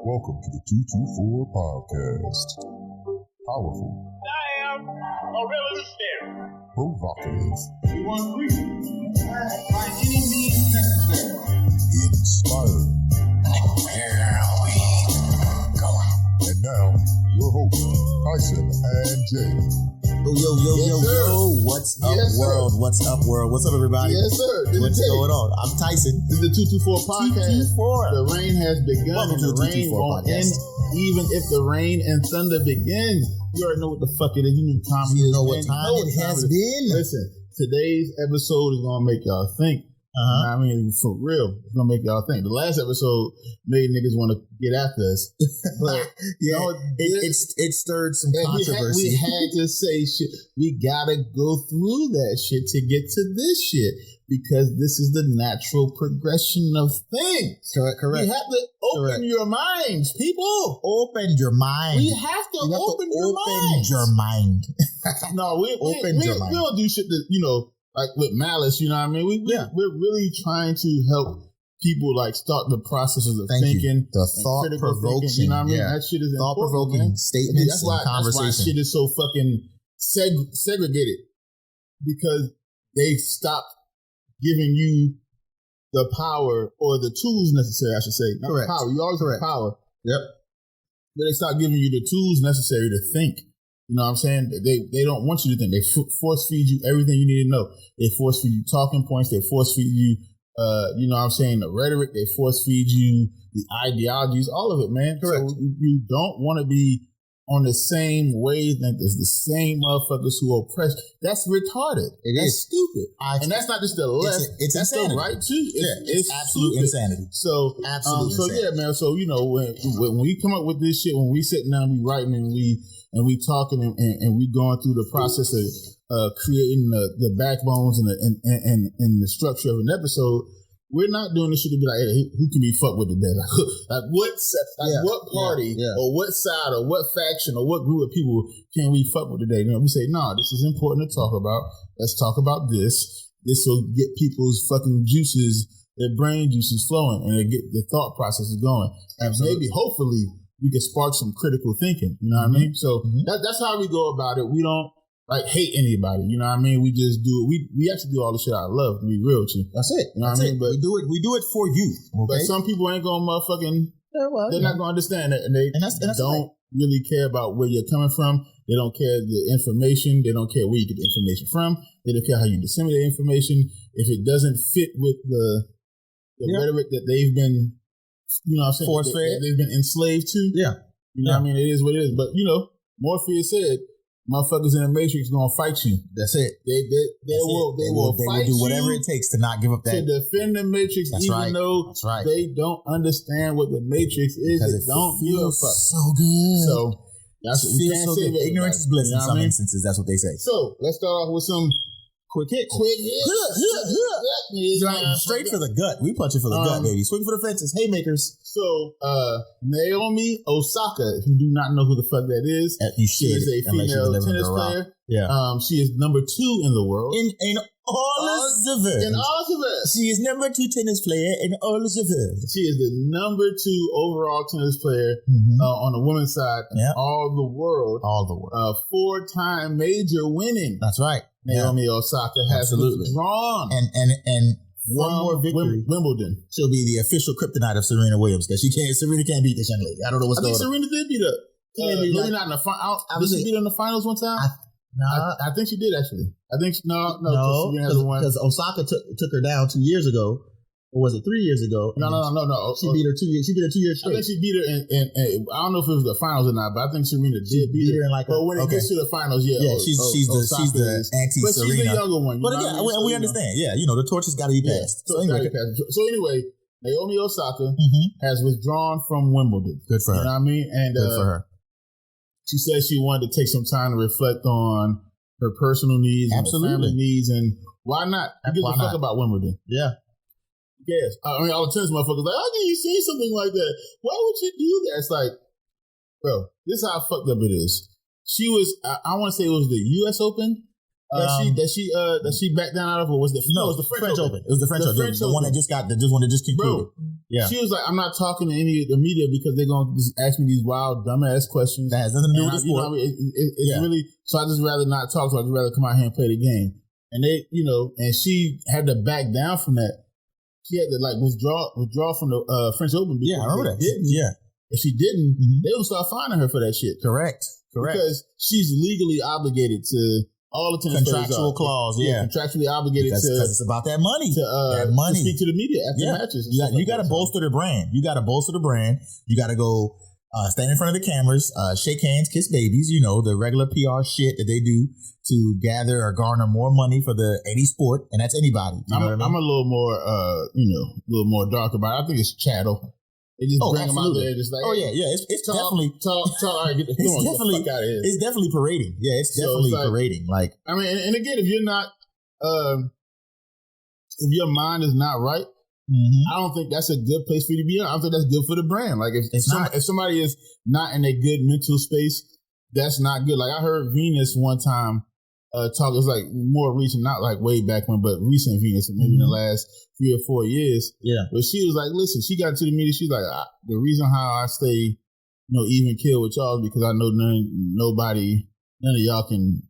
Welcome to the 224 Podcast. Powerful. I am a revolutionary. Provocative. We want freedom. By any means necessary. Inspiring. Here we go. And now, your hosts, Tyson and Jay. Yo. What's up, world? What's up, world? What's up, everybody? Yes, sir. What's going on? I'm Tyson. This is the 224 Podcast. 224. The rain has begun. Welcome and to the the rain 224 won't Podcast. end, even if the rain and thunder begins. You already know what the fuck it is. You know what time it is. You know what man. time it has been. Listen, today's episode is going to make y'all think. You know what I mean, for real, it's gonna make y'all think. The last episode made niggas want to get after us, but Yeah, you know, it stirred some controversy. we had to say shit. We gotta go through that shit to get to this shit because this is the natural progression of things. Correct. You have to open your minds, people. Open your mind. We have to open your minds. your mind. No, we don't do shit that, you know, like with malice, you know what I mean? We're really trying to help people like start the processes of thinking. The thought-provoking. You know what I mean? Yeah. That shit is thought-provoking statements and conversation. That's why shit is so fucking segregated. Because they stopped giving you the power or the tools necessary, I should say. Not Correct. power. You always have power. Yep. But they stopped giving you the tools necessary to think. You know what I'm saying? They don't want you to think. They force feed you everything you need to know. They force feed you talking points. They force feed you, you know what I'm saying, the rhetoric. They force feed you the ideologies, all of it, man. Correct. So you don't want to be on the same wavelength as the same motherfuckers who oppress. That's retarded. That's stupid. And that's not just the left. It's that's insanity. the right too. It's absolute stupid. insanity. So, Absolute insanity. yeah, man. So, you know, when we come up with this shit, when we sitting down, we writing and we talking and we going through the process of creating the backbones and the structure of an episode, we're not doing this shit to be like, hey, who can be fucked with today? Like what party or what side or what faction or what group of people can we fuck with today? You know, we say, no, this is important to talk about. Let's talk about this. This will get people's fucking juices, their brain juices flowing, and they get the thought processes going. And maybe, hopefully, we can spark some critical thinking. You know what I mean? So that's how we go about it. We don't like hate anybody. You know what I mean? We just do it. We actually do all the shit I love, to be real with you. That's it. You know what I mean? But we do it for you. Okay? But some people ain't gonna motherfucking. They're not gonna understand that, and they that's don't really care about where you're coming from. They don't care the information. They don't care where you get the information from. They don't care how you disseminate information. If it doesn't fit with the rhetoric that they've been, you know what I'm saying, that they've been enslaved to. Yeah. You know what I mean? It is what it is. But, you know, Morpheus said, motherfuckers in the Matrix gonna fight you. That's it. They will fight do whatever you it takes to not give up that. to defend the Matrix, even though they don't understand what the Matrix is. They don't give a fuck. So good. So that's what we can't so say. good. Ignorance is bliss in some instances. That's what they say. So let's start off with some quick hits. Straight for the gut. We punch it for the gut, baby. Swing for the fences. Haymakers. So, Naomi Osaka, if you do not know who the fuck that is, she is a female tennis player. Yeah. She is number 2 in the world. In all of the world. She is number 2 tennis player in all of the world. She is the number 2 overall tennis player on the women's side in all the world. 4-time major winning. That's right. Naomi Osaka has withdrawn. And one more victory. Wimbledon. She'll be the official kryptonite of Serena Williams because Serena can't beat this young lady. I don't know what's going on. Serena did beat her. Maybe not in the final. Did she beat her in the finals one time? I think she did actually. I think because Osaka took her down 2 years ago. Or was it 3 years ago? No. She beat her 2 years. She beat her 2 years straight. I think she beat her in I don't know if it was the finals or not, but I think Serena did beat her. But when it gets to the finals, she's the anti-Serena. But she's the younger one. But again, we understand. Yeah, the torch has got to be passed. So anyway, Naomi Osaka has withdrawn from Wimbledon. Good for her. You know what I mean? And good for her. She said she wanted to take some time to reflect on her personal needs and her family needs, and why not? Who gives a fuck about Wimbledon? Yeah. Yes. I mean, all the tennis motherfuckers like, how can you say something like that? Why would you do that? It's like, bro, this is how fucked up it is. She was, I want to say it was the U.S. Open, That she backed down out of, or was it? No, it was the French Open. It was the French Open. The one that just concluded. Bro, yeah. She was like, I'm not talking to any of the media because they're going to just ask me these wild, dumbass questions. That has nothing to do with the sport. It's really, so I just rather not talk. So I'd rather come out here and play the game. And they, and she had to back down from that. She had to like withdraw from the French Open. Yeah, I remember that. If she didn't, they would start finding her for that shit. Correct. Because she's legally obligated to all the tennis contractual clause. Yeah, contractually obligated because it's about that money. To speak to the media after matches. You got to bolster the brand. You got to bolster the brand. You got to go stand in front of the cameras, shake hands, kiss babies. The regular PR shit that they do to gather or garner more money for any sport, and that's anybody. I'm a little more, a little more dark about it. I think it's chattel. They just bring them out there, just like, it's definitely talk. All right, get the fuck out of here. It's definitely parading. Yeah, it's definitely parading. Like, I mean, and again, if you're not, if your mind is not right, I don't think that's a good place for you to be in. I don't think that's good for the brand. Like, if somebody is not in a good mental space, that's not good. Like, I heard Venus one time talk. It was like more recent, not like way back when, but recent Venus, maybe in the last 3 or 4 years. Yeah. But she was like, listen, she got into the media. She's like, the reason how I stay, even kill with y'all is because I know none of y'all can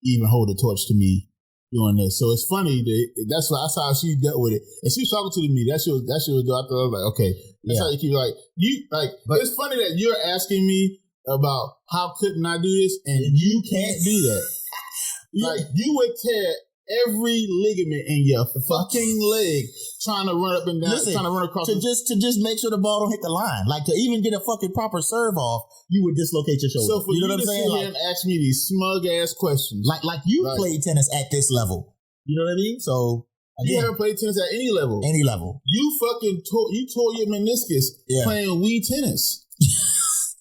even hold a torch to me doing this. So it's funny that's how she dealt with it. And she was talking to the media. That shit was dope. I thought I was like, okay, that's how you keep but it's funny that you're asking me about how couldn't I do this, and you can't do that. Like, you would tear every ligament in your fucking leg trying to run up and down, trying to run across. To just make sure the ball don't hit the line. Like, to even get a fucking proper serve off, you would dislocate your shoulder. So for you know what I'm saying? Sit here and ask me these smug ass questions, like you played tennis at this level. You know what I mean? So again, you haven't played tennis at any level. Any level. You fucking tore your meniscus playing Wii tennis.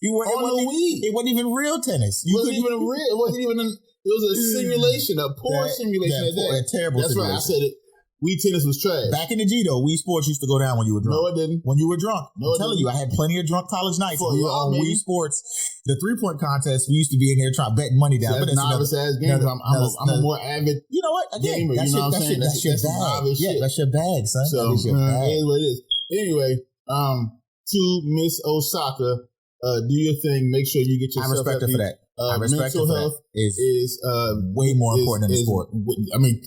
It wasn't even real tennis. It wasn't even real. It wasn't even. It was a simulation, a poor simulation. A terrible That's simulation. Right. I said it. Wii tennis was trash. Back in the G, though, Wii Sports used to go down when you were drunk. No, it didn't. When you were drunk. No, I'm telling you, I had plenty of drunk college nights. We were on maybe. Wii Sports. The 3-point contest, we used to be in there trying to bet money down. So that's novice-ass game. I'm a more avid You know what? Again, gamer. You know what I'm saying? That's your bag. Yeah, that's your bag, son. So, that is your bag. It is what it is. Anyway, to Miss Osaka, do your thing. Make sure you get yourself I respect her for that. Mental health is way more important than the sport. I mean,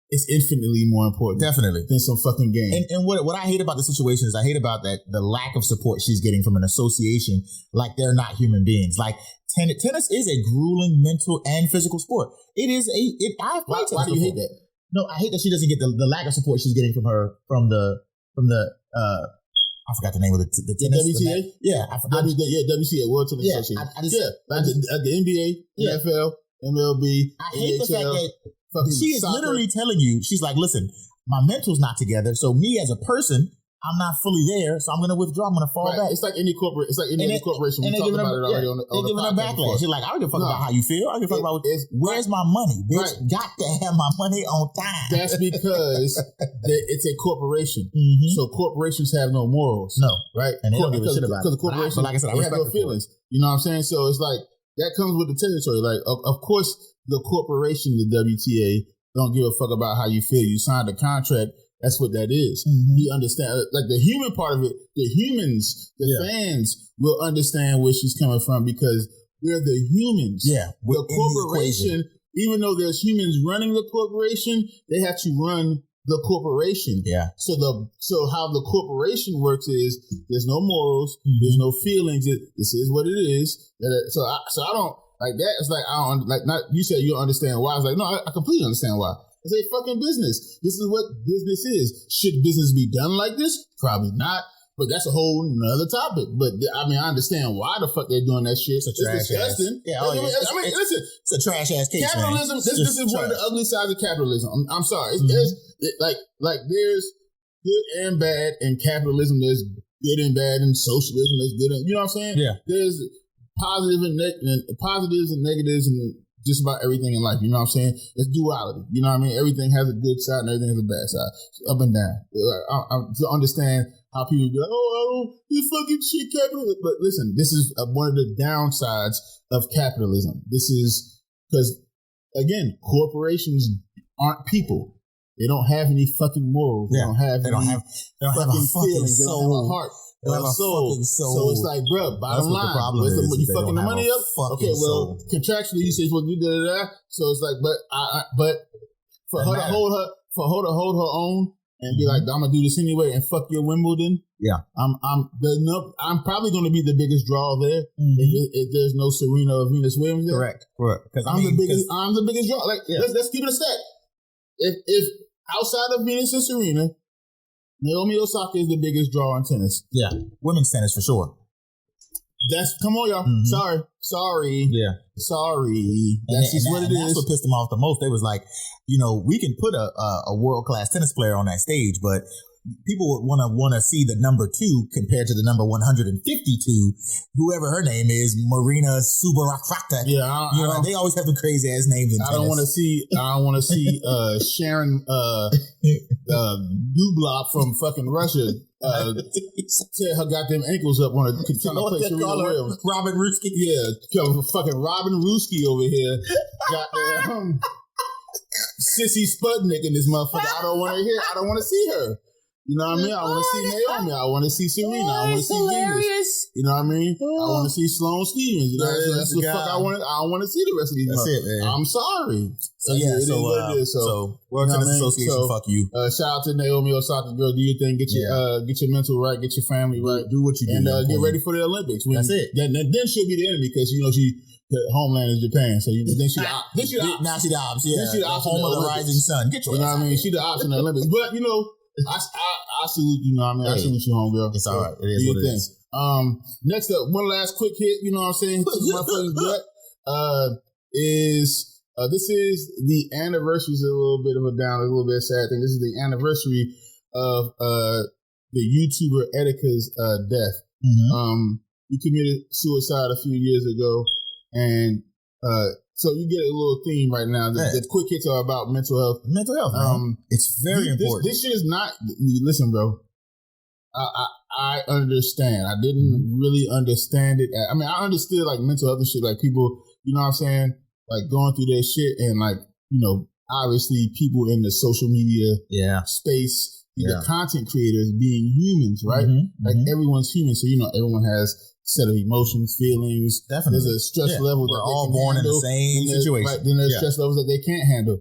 it's infinitely more important. Definitely. Than some fucking game. And what I hate about the situation is I hate about that the lack of support she's getting from an association like they're not human beings. Like, tennis is a grueling mental and physical sport. It is I've played tennis. Why do you hate that? No, I hate that she doesn't get the lack of support she's getting from the I forgot the name of the tennis. WTA? I forgot. WTA, World Tennis Association. Like the NBA, NFL, MLB, I hate the fact NHL, that she is literally telling you, she's like, listen, my mental's not together, so me as a person, I'm not fully there, so I'm going to withdraw. I'm going to fall back. It's like any corporate. It's like any other corporation. We talked about it already on the they're giving her backlash. She's like, I don't give a fuck about how you feel. I don't give a fuck about where's my money. Bitch, got to have my money on time. That's because it's a corporation. So corporations have no morals. No. Right? And they don't give a shit about it. Because the corporation, like I said, I have respect no feelings. You know what I'm saying? So it's like, that comes with the territory. Like, of course, the corporation, the WTA, don't give a fuck about how you feel. You signed a contract. That's what that is. You understand, like the human part of it, the humans, the fans will understand where she's coming from because we're the humans. Yeah. The corporation, even though there's humans running the corporation, they have to run the corporation. Yeah. So how the corporation works is there's no morals, there's no feelings. This is what it is. So I don't like that. It's like, I don't like, not, you said you don't understand why. I was like, no, I completely understand why. It's a fucking business. This is what business is. Should business be done like this? Probably not. But that's a whole nother topic. But I mean, I understand why the fuck they're doing that shit. It's disgusting. Listen, it's a trash ass case. Capitalism. This is one of the ugly sides of capitalism. I'm sorry. There's there's good and bad in capitalism. There's good and bad in socialism. There's good. You know what I'm saying? Yeah. There's positives and negatives and just about everything in life, you know what I'm saying? It's duality, you know what I mean? Everything has a good side and everything has a bad side, up and down. To understand how people be like, you fucking shit capitalism. But listen, this is one of the downsides of capitalism. This is because again, corporations aren't people. They don't have any fucking morals. They don't have a fucking feelings. soul. They don't have a heart. They don't have a fucking soul. So it's like, bro, bottom line, you fucking the money up. Okay, well, contractually you say you're supposed to do da. So it's like, but for her to hold her own and be like, I'm gonna do this anyway and fuck your Wimbledon. Yeah, I'm probably gonna be the biggest draw there if there's no Serena or Venus Williams there. Correct. Because I'm the biggest draw. Like, let's keep it a stack. If outside of Venus and Serena, Naomi Osaka is the biggest draw in tennis. Yeah, women's tennis for sure. Come on, y'all. Sorry. Yeah. Sorry. That's just what it is. That's what pissed them off the most. They was like, we can put a world-class tennis player on that stage, but people would want to see the number 2 compared to the number 152, whoever her name is, Marina Subarakata. Yeah, they always have the crazy ass names in tennis. I don't want to see Sharon Dublop from fucking Russia tear her goddamn ankles up on a trying to play Serena Williams. Robin Ruski. Yeah, fucking Robin Ruski over here. Goddamn Sissy Sputnik in this motherfucker. I don't want to see her. You know what I mean? I want to see Naomi. I want to see Serena. I want to see Venus. You know what I mean? I want to see Sloane Stevens. You know, that's the fuck I want. I don't want to see the rest of these. That's it, man. I'm sorry. So World Tennis Association, fuck you. Shout out to Naomi Osaka, girl. Do your thing. Get your mental right. Get your family right. Do what you do, and get ready for the Olympics. That's it. Then she'll be the enemy because her homeland is Japan. So then she now she the option. Yeah, she the home of the rising sun. Get your. You know what I mean? She the option of the Olympics, but I salute you, know what I mean? I salute you, homegirl. It's all right. It is what it is. Next up, one last quick hit, you know what I'm saying? To my fucking gut, this is the anniversary. Is a little bit of a sad thing. This is the anniversary of the YouTuber Etika's death. He committed suicide a few years ago, and so you get a little theme right now. The quick hits are about mental health. Mental health, man. It's very important. This shit is not. Listen, bro. I understand. I didn't really understand it. I mean, I understood like mental health and shit. Like people, you know what I'm saying? Like going through their shit and like, obviously people in the social media space, the content creators being humans, right? Like everyone's human. So, everyone has set of emotions, feelings. Definitely. There's a stress level. We're all born in the same situation. Right, then there's stress levels that they can't handle.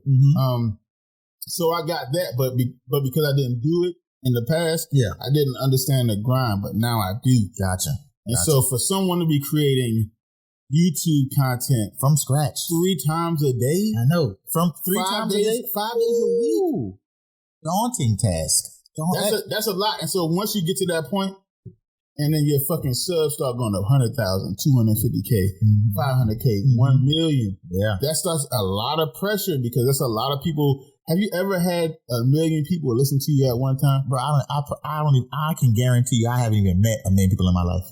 So I got that, but because I didn't do it in the past, I didn't understand the grind, but now I do. Gotcha. And so for someone to be creating YouTube content from scratch 3 times a day, I know, from 3 times a day, 5 days a week, daunting task. That's a lot. And so once you get to that point, and then your fucking subs start going up 100,000, 250K, 500K, 1 million. Yeah. That starts a lot of pressure because that's a lot of people. Have you ever had 1 million people listen to you at one time? Bro, I can guarantee you I haven't even met 1 million people in my life.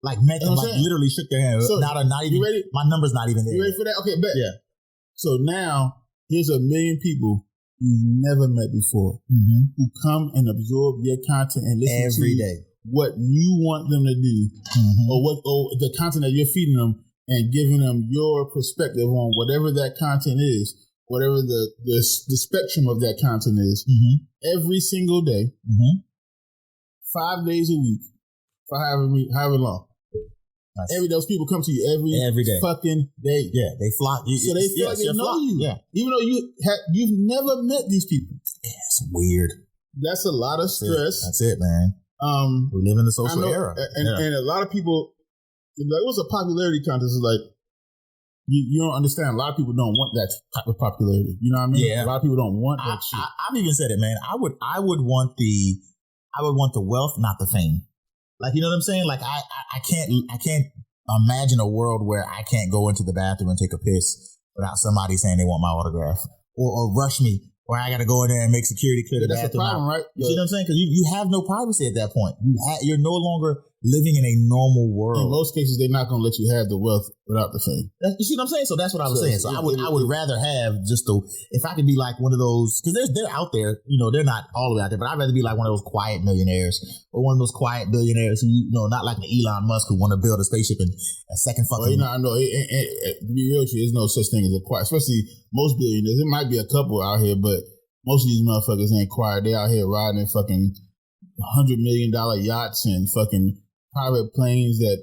Like met them, like literally shook their hand. So, not even, you ready? My number's not even there. You ready for that? Okay, bet. Yeah. So now here's 1 million people you've never met before who come and absorb your content and listen every to day. What you want them to do, or the content that you're feeding them, and giving them your perspective on whatever that content is, whatever the spectrum of that content is, every single day, 5 days a week, for however long. Those people come to you every day, fucking day. Yeah, they flock. So they feel like they know you. Yeah, even though you've never met these people. Yeah, it's weird. That's a lot of stress. That's it, man. We live in the social era, and a lot of people. Like, what's a popularity contest? Is like you don't understand. A lot of people don't want that type of popularity. You know what I mean? Yeah. A lot of people don't want that shit. I've even said it, man. I would want the wealth, not the fame. Like, you know what I'm saying? Like I can't imagine a world where I can't go into the bathroom and take a piss without somebody saying they want my autograph or rush me. Or I got to go in there and make security clear the bathroom. That's a problem, right? You see what I'm saying? Because you have no privacy at that point. You're no longer living in a normal world. In most cases, they're not going to let you have the wealth without the fame. You see what I'm saying? So that's what I was saying. So I would rather have just if I could be like one of those, because they're out there, they're not all the way out there, but I'd rather be like one of those quiet millionaires or one of those quiet billionaires who, not like an Elon Musk who want to build a spaceship in a second fucking. Well, I know. To be real with you, there's no such thing as a quiet, especially most billionaires. There might be a couple out here, but most of these motherfuckers ain't quiet. They out here riding in fucking $100 million yachts and fucking private planes that,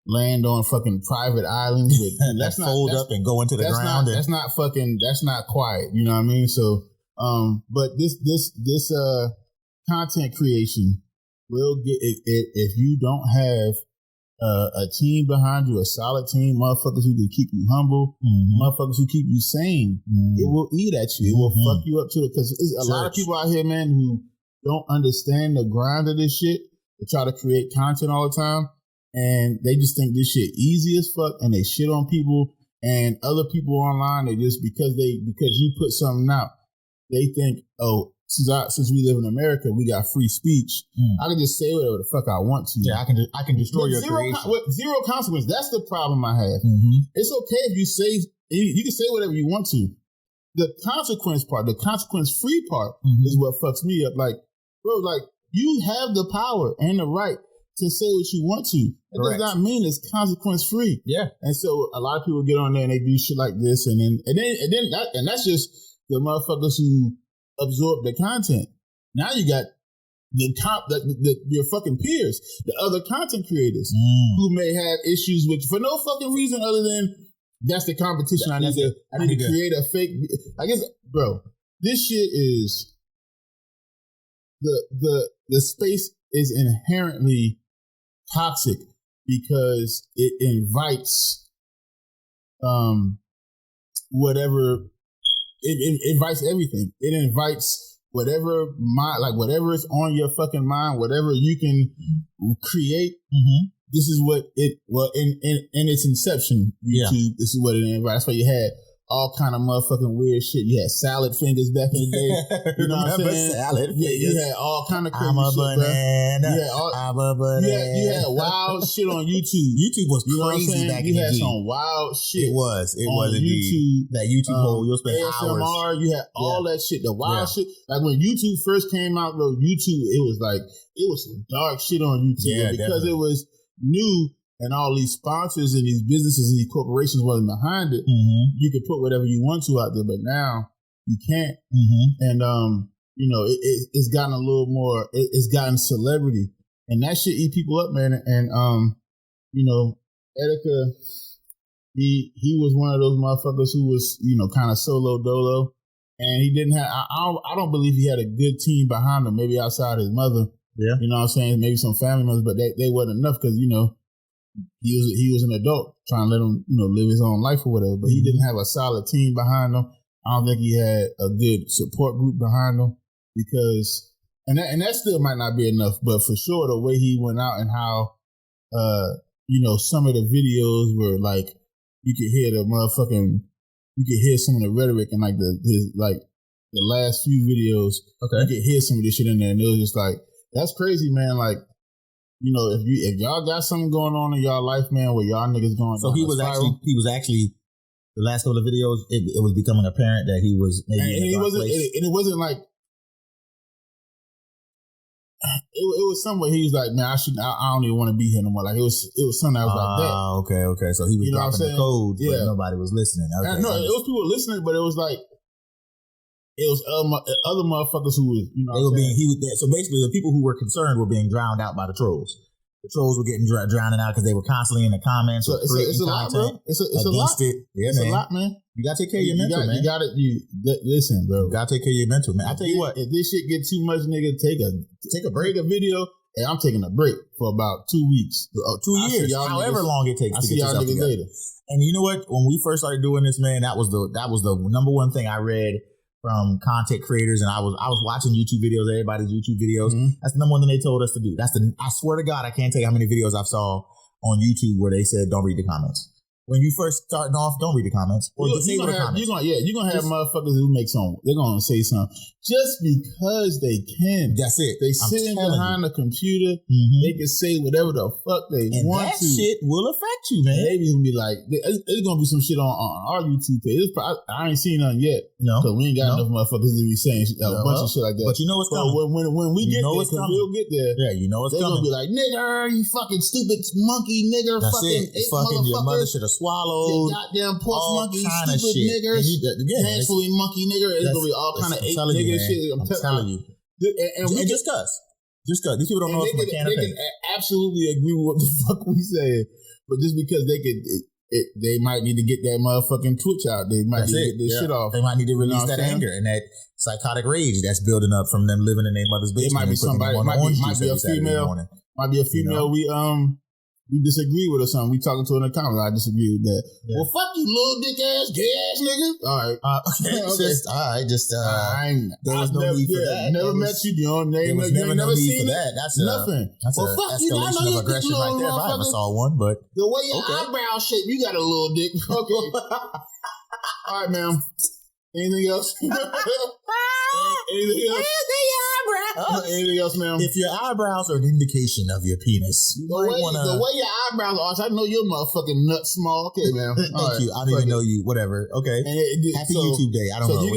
land on fucking private islands with that's not fold up and go into the ground. That's not quiet. You know what I mean? So, but this content creation will get if you don't have a team behind you, a solid team, motherfuckers who can keep you humble, motherfuckers who keep you sane. It will eat at you. It will fuck you up too. Because a lot of people out here, man, who don't understand the grind of this shit. They try to create content all the time, and they just think this shit easy as fuck, and they shit on people and other people online. They just because you put something out, they think, oh, since we live in America, we got free speech. I can just say whatever the fuck I want to. Yeah, I can destroy your creation. With zero consequence. That's the problem I have. It's okay if you say you can say whatever you want to. The consequence part, the consequence free part, is what fucks me up. Like, bro, like. You have the power and the right to say what you want to. It does not mean it's consequence free. Yeah. And so a lot of people get on there and they do shit like this, and that's just the motherfuckers who absorb the content. Now you got your fucking peers, the other content creators who may have issues with for no fucking reason other than that's the competition. I need to create a fake. I guess, bro, this shit is. The space is inherently toxic because it invites whatever it invites everything. It invites whatever whatever is on your fucking mind, whatever you can create. This is what it in its inception. YouTube, this is what it invites. That's why you had all kind of motherfucking weird shit. You had salad fingers back in the day. You know what I'm saying? Salad fingers. Yeah, you had all kind of crazy I'm a shit, banana. I'm a banana. You had wild shit on YouTube. YouTube was crazy back in the day. You had some wild shit. It was on YouTube. That YouTube hole, you'll spend ASMR, hours. you had all that shit. The wild shit. Like when YouTube first came out, bro, YouTube, it was some dark shit on YouTube. Yeah, because it was new. And all these sponsors and these businesses and these corporations wasn't behind it. You could put whatever you want to out there, but now you can't. And it's gotten a little more. It's gotten celebrity, and that shit eat people up, man. And Etika, he was one of those motherfuckers who was kind of solo dolo, and he didn't have. I don't believe he had a good team behind him. Maybe outside his mother, you know what I'm saying. Maybe some family members, but they wasn't enough because he was an adult trying to let him, live his own life or whatever, but he didn't have a solid team behind him. I don't think he had a good support group behind him because, and that still might not be enough, but for sure the way he went out and how, some of the videos were like, you could hear some of the rhetoric and like the last few videos, you could hear some of this shit in there, and it was just like, that's crazy, man. Like, if y'all got something going on in y'all life, man, where y'all niggas going. So he was actually the last couple of videos. It was becoming apparent that he was maybe in a dark place. And it wasn't like it was somewhere he was like, man, I don't even want to be here no more. Like it was something that was like that. Okay. So he was dropping the codes, but nobody was listening. Okay. No, it was people listening, but it was like. It was other motherfuckers who was, so basically the people who were concerned were being drowned out by the trolls. The trolls were getting drowned out because they were constantly in the comments. So it's a lot, bro. It's a lot. It's a lot, man. You gotta take care of your mental, man. Listen, bro. You gotta take care of your mental, man. I tell you what, if this shit get too much, nigga, take a break, a video, and I'm taking a break for about 2 weeks, 2 years, however long it takes. I see y'all niggas later. And you know what? When we first started doing this, man, that was the number one thing I read from content creators, and I was watching YouTube videos, everybody's YouTube videos. That's the number one thing they told us to do. I swear to God, I can't tell you how many videos I saw on YouTube where they said, don't read the comments. when you first starting off, don't read the comments. Or disable the comments. You're gonna have motherfuckers who make some. They're gonna say something just because they can. That's it. They sitting behind the computer. They can say whatever the fuck they want to. That shit will affect you, man. They gonna be like, it's gonna be some shit on our YouTube page. I ain't seen none yet. No, because we ain't got enough motherfuckers to be saying a bunch of shit like that. But you know what's coming. When we get there, because we'll get there. Yeah, you know what's they're coming. They're gonna be like, nigger, you fucking stupid monkey, nigger. That's fucking it. Fucking your mother should have swallowed. Goddamn pork monkey, stupid niggers, handsfully monkey nigger. It's gonna be all kind of ape nigger shit. I'm telling you. And just cuz. These people don't know us from a can of paint. They can absolutely agree with what the fuck we said, but just because they could, they might need to get that motherfucking Twitch out. They might need to get this shit off. They might need to release that anger and that psychotic rage that's building up from them living in their mother's basement. It might be somebody. Might be a female. Might be a female. We disagree with or something. We talking to her in the comments. I disagree with that. Yeah. Well, fuck you, little dick ass, gay ass nigga. All right. Okay. There was no need for that. Never met you. You ain't never seen that. That's nothing. That's an escalation of aggression right there. If I ever saw one, but the way your eyebrow shape, you got a little dick. Okay. All right, ma'am. Anything else? Anything else? Anything else, ma'am? If your eyebrows are an indication of your penis, the way your eyebrows are, I know your motherfucking nut small. Okay, ma'am. Thank you. I don't even know you. Whatever. Okay. Happy YouTube Day. I don't know. So you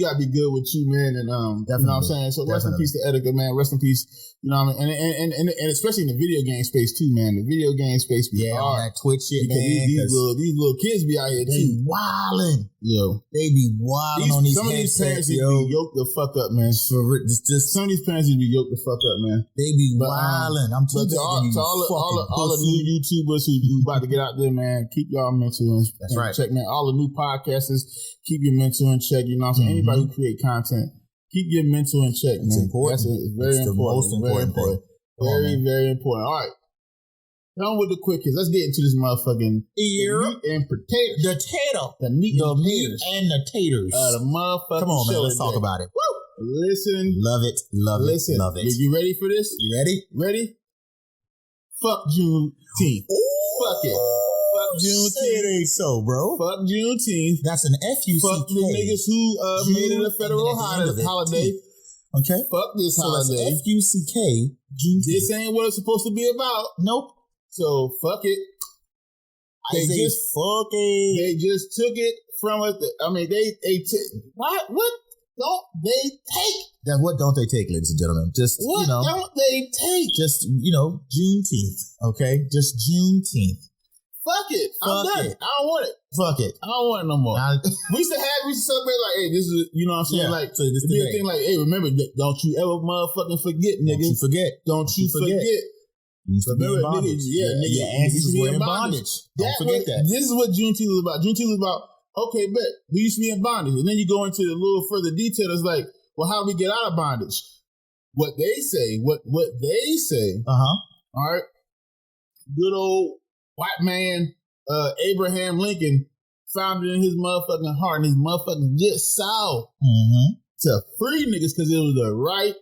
gotta be good with you, man, and you know what I'm saying. So rest in peace to Edgar, man. Rest in peace. You know what I mean? And especially in the video game space too, man. The video game space be hard. On that Twitch shit, man. These little kids be out here too. Wilding. Yo. They be wilding on these some of these parents need to be yoked the fuck up, man. Some of these parents need to be yoked the fuck up, man. They be wilding. I'm telling you. To all the new YouTubers who about to get out there, man, keep y'all mental and check, man. All the new podcasters, keep your mental in check. You know what I'm saying? Anybody who create content, keep your mental in check, man. It's important. It's very important. The most important thing. Very important. All right. Come with the quickest. Let's get into this motherfucking meat and potatoes. The meat and the taters. The motherfucking Come on, man. Let's talk about it. Woo! Listen. Love it. Love it. You ready for this? You ready? Ready? Fuck Juneteenth. Fuck it. Fuck Juneteenth. Say it ain't so, bro. Fuck Juneteenth. That's an FUCK. Fuck the niggas who made it a federal holiday. Okay. Fuck this holiday. That's FUCK. Juneteenth. This ain't what it's supposed to be about. Nope. So fuck it. They just took it from us. I mean, what don't they take? What don't they take, ladies and gentlemen? Just what don't they take? Just Juneteenth. Okay, just Juneteenth. Fuck it. I'm done. I don't want it. Fuck it. I don't want it no more. We used to celebrate like, hey, this is, you know what I'm saying? Yeah, like, so this be a thing like, hey, remember, don't you ever motherfucking forget, nigga. Don't you forget. You used to be in bondage. Nigga, your ancestors were in bondage. Don't forget that. This is what Juneteenth was about. Juneteenth was about, okay, bet, we used to be in bondage. And then you go into a little further detail. It's like, well, how do we get out of bondage? What they say. All right. Good old white man, Abraham Lincoln, found it in his motherfucking heart and his motherfucking good soul to free niggas because it was the right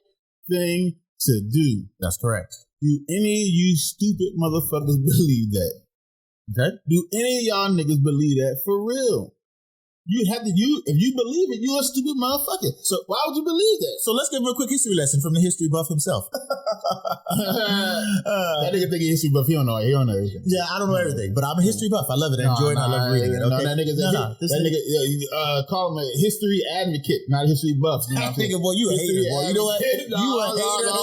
thing to do. That's correct. Do any of you stupid motherfuckers believe that? Okay. Do any of y'all niggas believe that for real? If you believe it, you're a stupid motherfucker. So why would you believe that? So let's give him a quick history lesson from the history buff himself. That nigga think he's history buff. He don't know everything. Yeah, I don't know everything, but I'm a history buff. I love it. I enjoy it. I love reading it. Okay? That nigga call him a history advocate, not a history buff. You know what I'm saying? Boy, you a hater, boy. You know what? You a hater.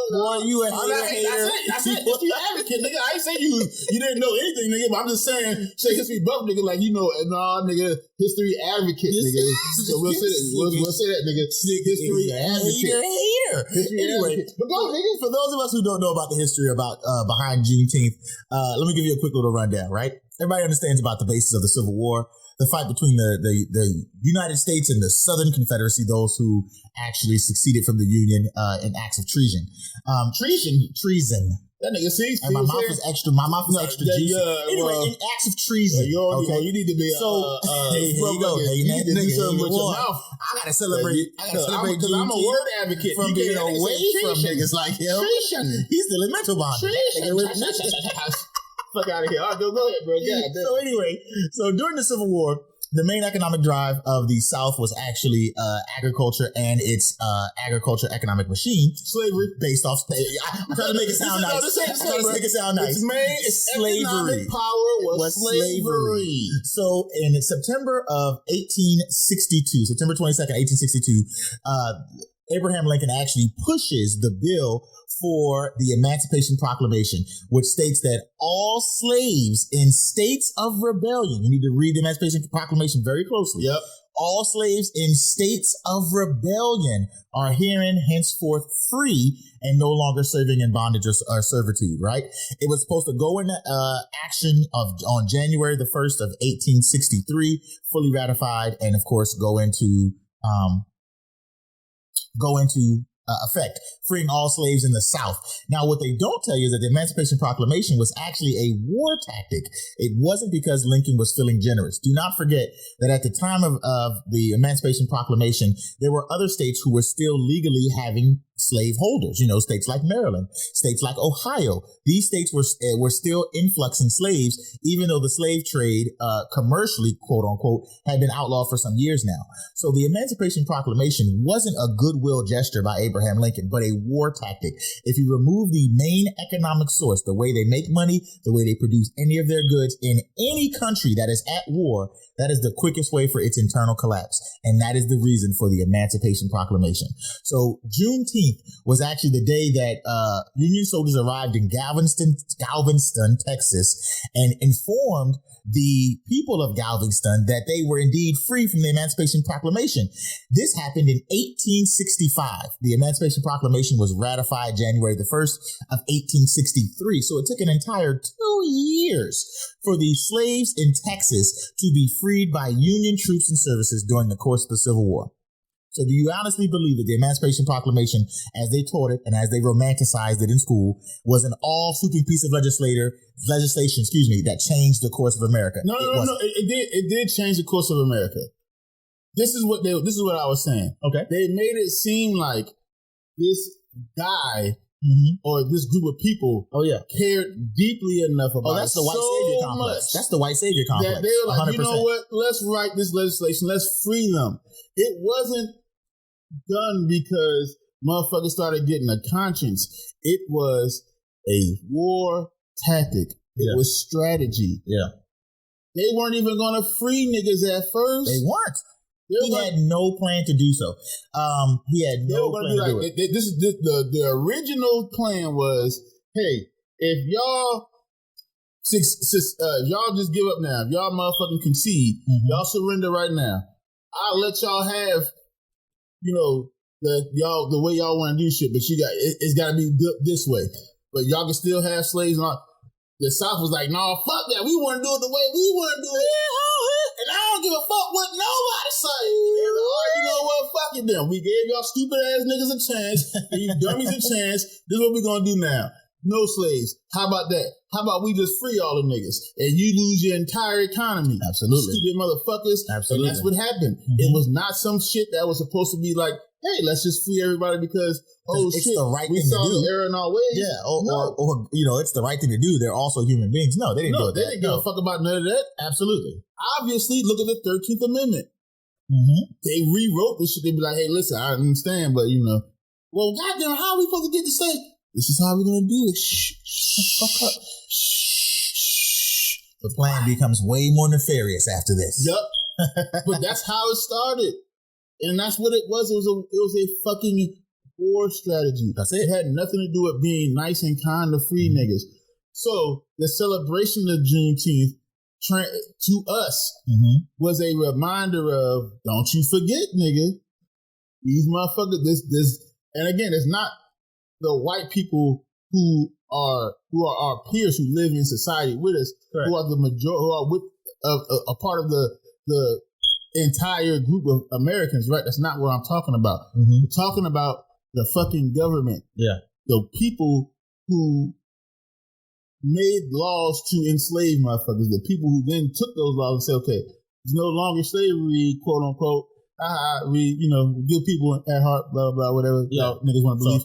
Boy, you a hater. That's it. History advocate, nigga. I ain't saying you didn't know anything, nigga, but I'm just saying, say history buff, nigga, like, you know, nah, nigga. History advocate, nigga. So we'll say that. We'll say that, nigga. History advocate. Hater. Anyway, but go, nigga. For those of us who don't know about the history behind Juneteenth, let me give you a quick little rundown. Right? Everybody understands about the basis of the Civil War, the fight between the United States and the Southern Confederacy, those who actually succeeded from the Union in acts of treason. Treason. That nigga see, my mouth is extra. My mouth is extra juicy. Anyway, in acts of treason. Okay, you need to be. Here you go. You need to do something with your mouth. I gotta celebrate. Because I'm a word advocate from being away from niggas like him. He's still in mental bondage. Fuck out of here. All right, go ahead, bro. Yeah. So anyway, during the Civil War, the main economic drive of the South was actually agriculture and its agriculture economic machine. Slavery. Based off... I'm trying to make it sound nice. Its main slavery. Power was slavery. So in September of 1862, September 22nd, 1862, Abraham Lincoln actually pushes the bill for the Emancipation Proclamation, which states that all slaves in states of rebellion, you need to read the Emancipation Proclamation very closely. Yep. All slaves in states of rebellion are herein henceforth free and no longer serving in bondage or servitude, right? It was supposed to go into action on January the 1st of 1863, fully ratified, and of course go into effect, freeing all slaves in the South. Now, what they don't tell you is that the Emancipation Proclamation was actually a war tactic. It wasn't because Lincoln was feeling generous. Do not forget that at the time of the Emancipation Proclamation, there were other states who were still legally having slave holders, states like Maryland, states like Ohio. These states were still influxing slaves, even though the slave trade, commercially, quote unquote, had been outlawed for some years now. So the Emancipation Proclamation wasn't a goodwill gesture by Abraham Lincoln, but a war tactic. If you remove the main economic source, the way they make money, the way they produce any of their goods in any country that is at war, that is the quickest way for its internal collapse. And that is the reason for the Emancipation Proclamation. So Juneteenth was actually the day that Union soldiers arrived in Galveston, Texas, and informed the people of Galveston that they were indeed free from the Emancipation Proclamation. This happened in 1865. The Emancipation Proclamation was ratified January the 1st of 1863. So it took an entire 2 years for the slaves in Texas to be freed by Union troops and services during the course of the Civil War. So do you honestly believe that the Emancipation Proclamation, as they taught it and as they romanticized it in school, was an all-sweeping piece of legislation, that changed the course of America? No. It did change the course of America. This is what I was saying. Okay. They made it seem like this guy or this group of people cared deeply enough about that's the white savior complex. That's the white savior complex. That they were like, 100%. you know what? Let's write this legislation. Let's free them. It wasn't done because motherfuckers started getting a conscience. It was a war tactic. It was strategy. Yeah. They weren't even going to free niggas at first. They weren't. He had no plan to do so. He had no plan to do it. The original plan was, hey, if y'all just give up now, if y'all motherfucking concede, y'all surrender right now, I'll let y'all have, the way y'all want to do shit, but it's got to be this way. But y'all can still have slaves and all. The South was like, nah, fuck that. We want to do it the way we want to do it. And I don't give a fuck what nobody say. You know what? Fuck it then. We gave y'all stupid ass niggas a chance. And you dummies a chance. This is what we going to do now. No slaves. How about that? How about we just free all the niggas and you lose your entire economy? Absolutely. Stupid motherfuckers. Absolutely. And that's what happened. It was not some shit that was supposed to be like, hey, let's just free everybody because, it's shit, the right we thing saw to do. the error in our ways. Yeah, or it's the right thing to do. They're also human beings. No, they didn't do it. They didn't give a fuck about none of that. Absolutely. Obviously, look at the 13th Amendment. They rewrote this shit. They be like, hey, listen, I understand, but well, goddamn, how are we supposed to get to say, this is how we're going to do it? Shh, fuck up. Shh. The plan becomes way more nefarious after this. Yep. But that's how it started. And that's what it was. It was a fucking war strategy. That's it. It had nothing to do with being nice and kind to free niggas. So the celebration of Juneteenth to us was a reminder of, don't you forget, nigga, these motherfuckers, this, and again, it's not the white people who are our peers who live in society with us, correct, who are the majority, who are with a part of the entire group of Americans, right? That's not what I'm talking about. We're talking about the fucking government. Yeah. The people who made laws to enslave motherfuckers. The people who then took those laws and said, okay, it's no longer slavery, quote unquote. We good people at heart, blah, blah, blah, whatever y'all niggas want to believe.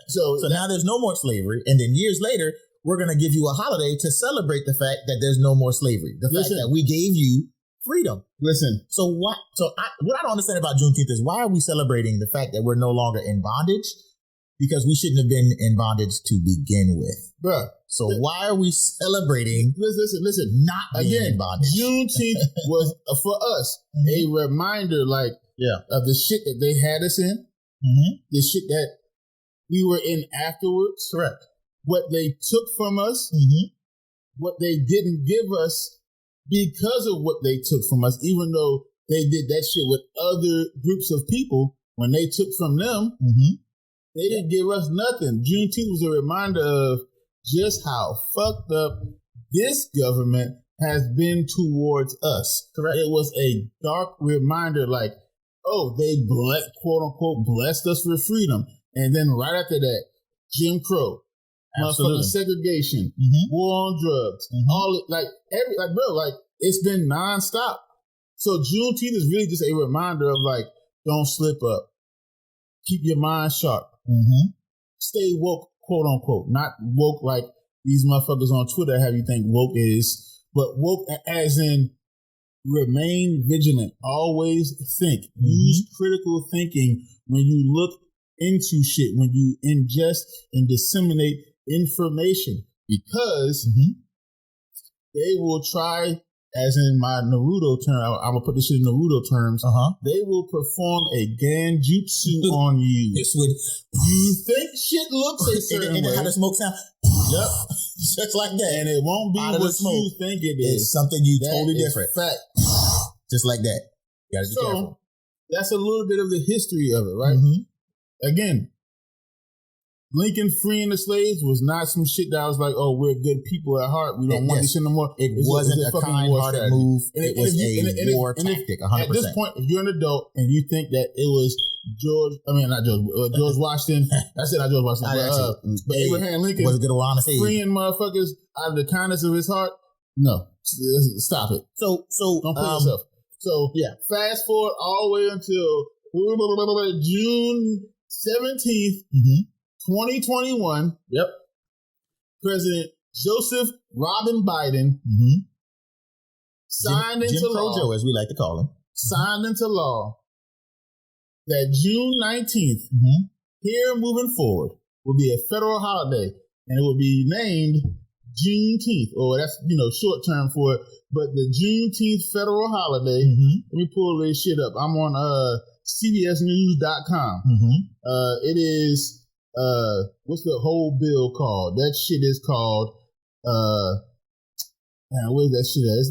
So now there's no more slavery. And then years later, we're going to give you a holiday to celebrate the fact that there's no more slavery. The fact that we gave you freedom. Listen. What I don't understand about Juneteenth is why are we celebrating the fact that we're no longer in bondage? Because we shouldn't have been in bondage to begin with. Bruh. So why are we celebrating? Listen. Not being in bondage. Juneteenth was, for us, a reminder, of the shit that they had us in, the shit that we were in afterwards. Correct. What they took from us, what they didn't give us because of what they took from us, even though they did that shit with other groups of people, when they took from them, they didn't give us nothing. Juneteenth was a reminder of just how fucked up this government has been towards us. Correct. It was a dark reminder, they quote unquote blessed us with freedom. And then right after that, Jim Crow, motherfucking segregation, war on drugs, all it, it's been nonstop. So Juneteenth is really just a reminder of don't slip up, keep your mind sharp, stay woke, quote unquote, not woke like these motherfuckers on Twitter have you think woke is, but woke as in remain vigilant, always think, use critical thinking when you look into shit, when you ingest and disseminate information, because they will try, as in my Naruto term, I'm gonna put this shit in Naruto terms, they will perform a Ganjutsu on you. You think shit looks a certain way. How the smoke sound? Yep. Just like that. And it won't be what you think it is. It's something totally different. Fact. Just like that. You gotta be careful. That's a little bit of the history of it, right? Again, Lincoln freeing the slaves was not some shit that I was like, oh, we're good people at heart. We don't want this shit no more. It wasn't a kind-hearted move. It was a war tactic, 100%. At this point, if you're an adult and you think that it was George Washington, that's it, not George Washington, but Abraham Lincoln was a good one, freeing motherfuckers out of the kindness of his heart, no, stop it. So don't put yourself. So fast forward all the way until June 17th, 2021. Yep. President Joseph Robin Biden signed into law, Joe, as we like to call him, signed into law that June 19th, here moving forward, will be a federal holiday, and it will be named Juneteenth, or that's short term for it. But the Juneteenth federal holiday. Let me pull this shit up. I'm on CBSNews.com. It is. What's the whole bill called? That shit is called, where's that shit at? It's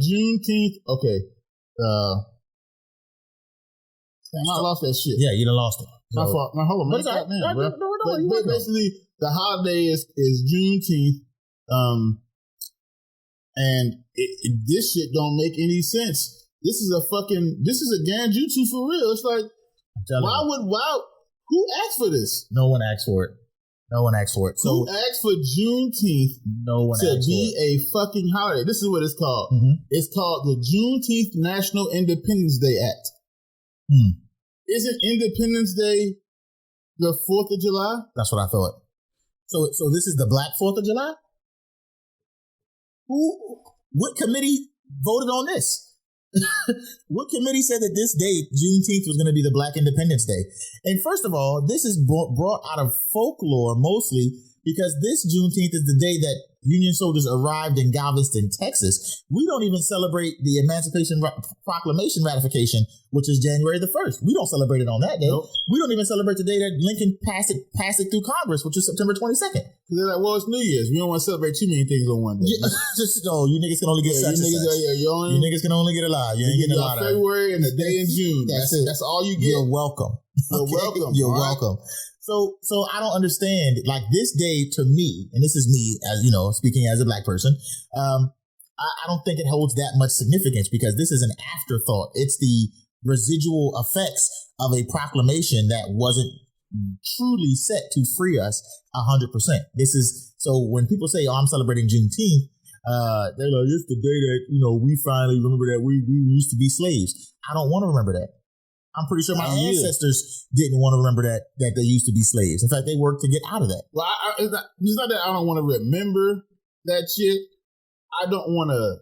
Juneteenth. Okay. I lost that shit. Yeah, you done lost it. My fault. Now, hold on, man. But basically, the holiday is Juneteenth. And this shit don't make any sense. This is a Ganjutsu for real. It's like, who asked for this? No one asked for it. So, who asked for Juneteenth to be a fucking holiday? This is what it's called. It's called the Juneteenth National Independence Day Act. Isn't Independence Day the 4th of July? That's what I thought. So this is the Black 4th of July? What committee voted on this? What committee said that this date, Juneteenth, was going to be the Black Independence Day? And first of all, this is brought out of folklore mostly because this Juneteenth is the day that Union soldiers arrived in Galveston, Texas. We don't even celebrate the Emancipation Proclamation ratification, which is January the 1st. We don't celebrate it on that day. Nope. We don't even celebrate the day that Lincoln passed it through Congress, which is September 22nd. Because they're like, well, it's New Year's. We don't want to celebrate too many things on one day. You niggas can only get such and such. You niggas can only get a lot. You ain't getting a lot of February and a day in June. That's all you get. You're welcome. You're welcome. So I don't understand, this day to me, and this is me as, speaking as a Black person, I don't think it holds that much significance because this is an afterthought. It's the residual effects of a proclamation that wasn't truly set to free us 100%. So when people say, I'm celebrating Juneteenth, they're like, it's the day that, we finally remember that we used to be slaves. I don't want to remember that. I'm pretty sure my Yeah. ancestors didn't want to remember that they used to be slaves. In fact, they worked to get out of that. Well, it's not that I don't want to remember that shit. I don't want to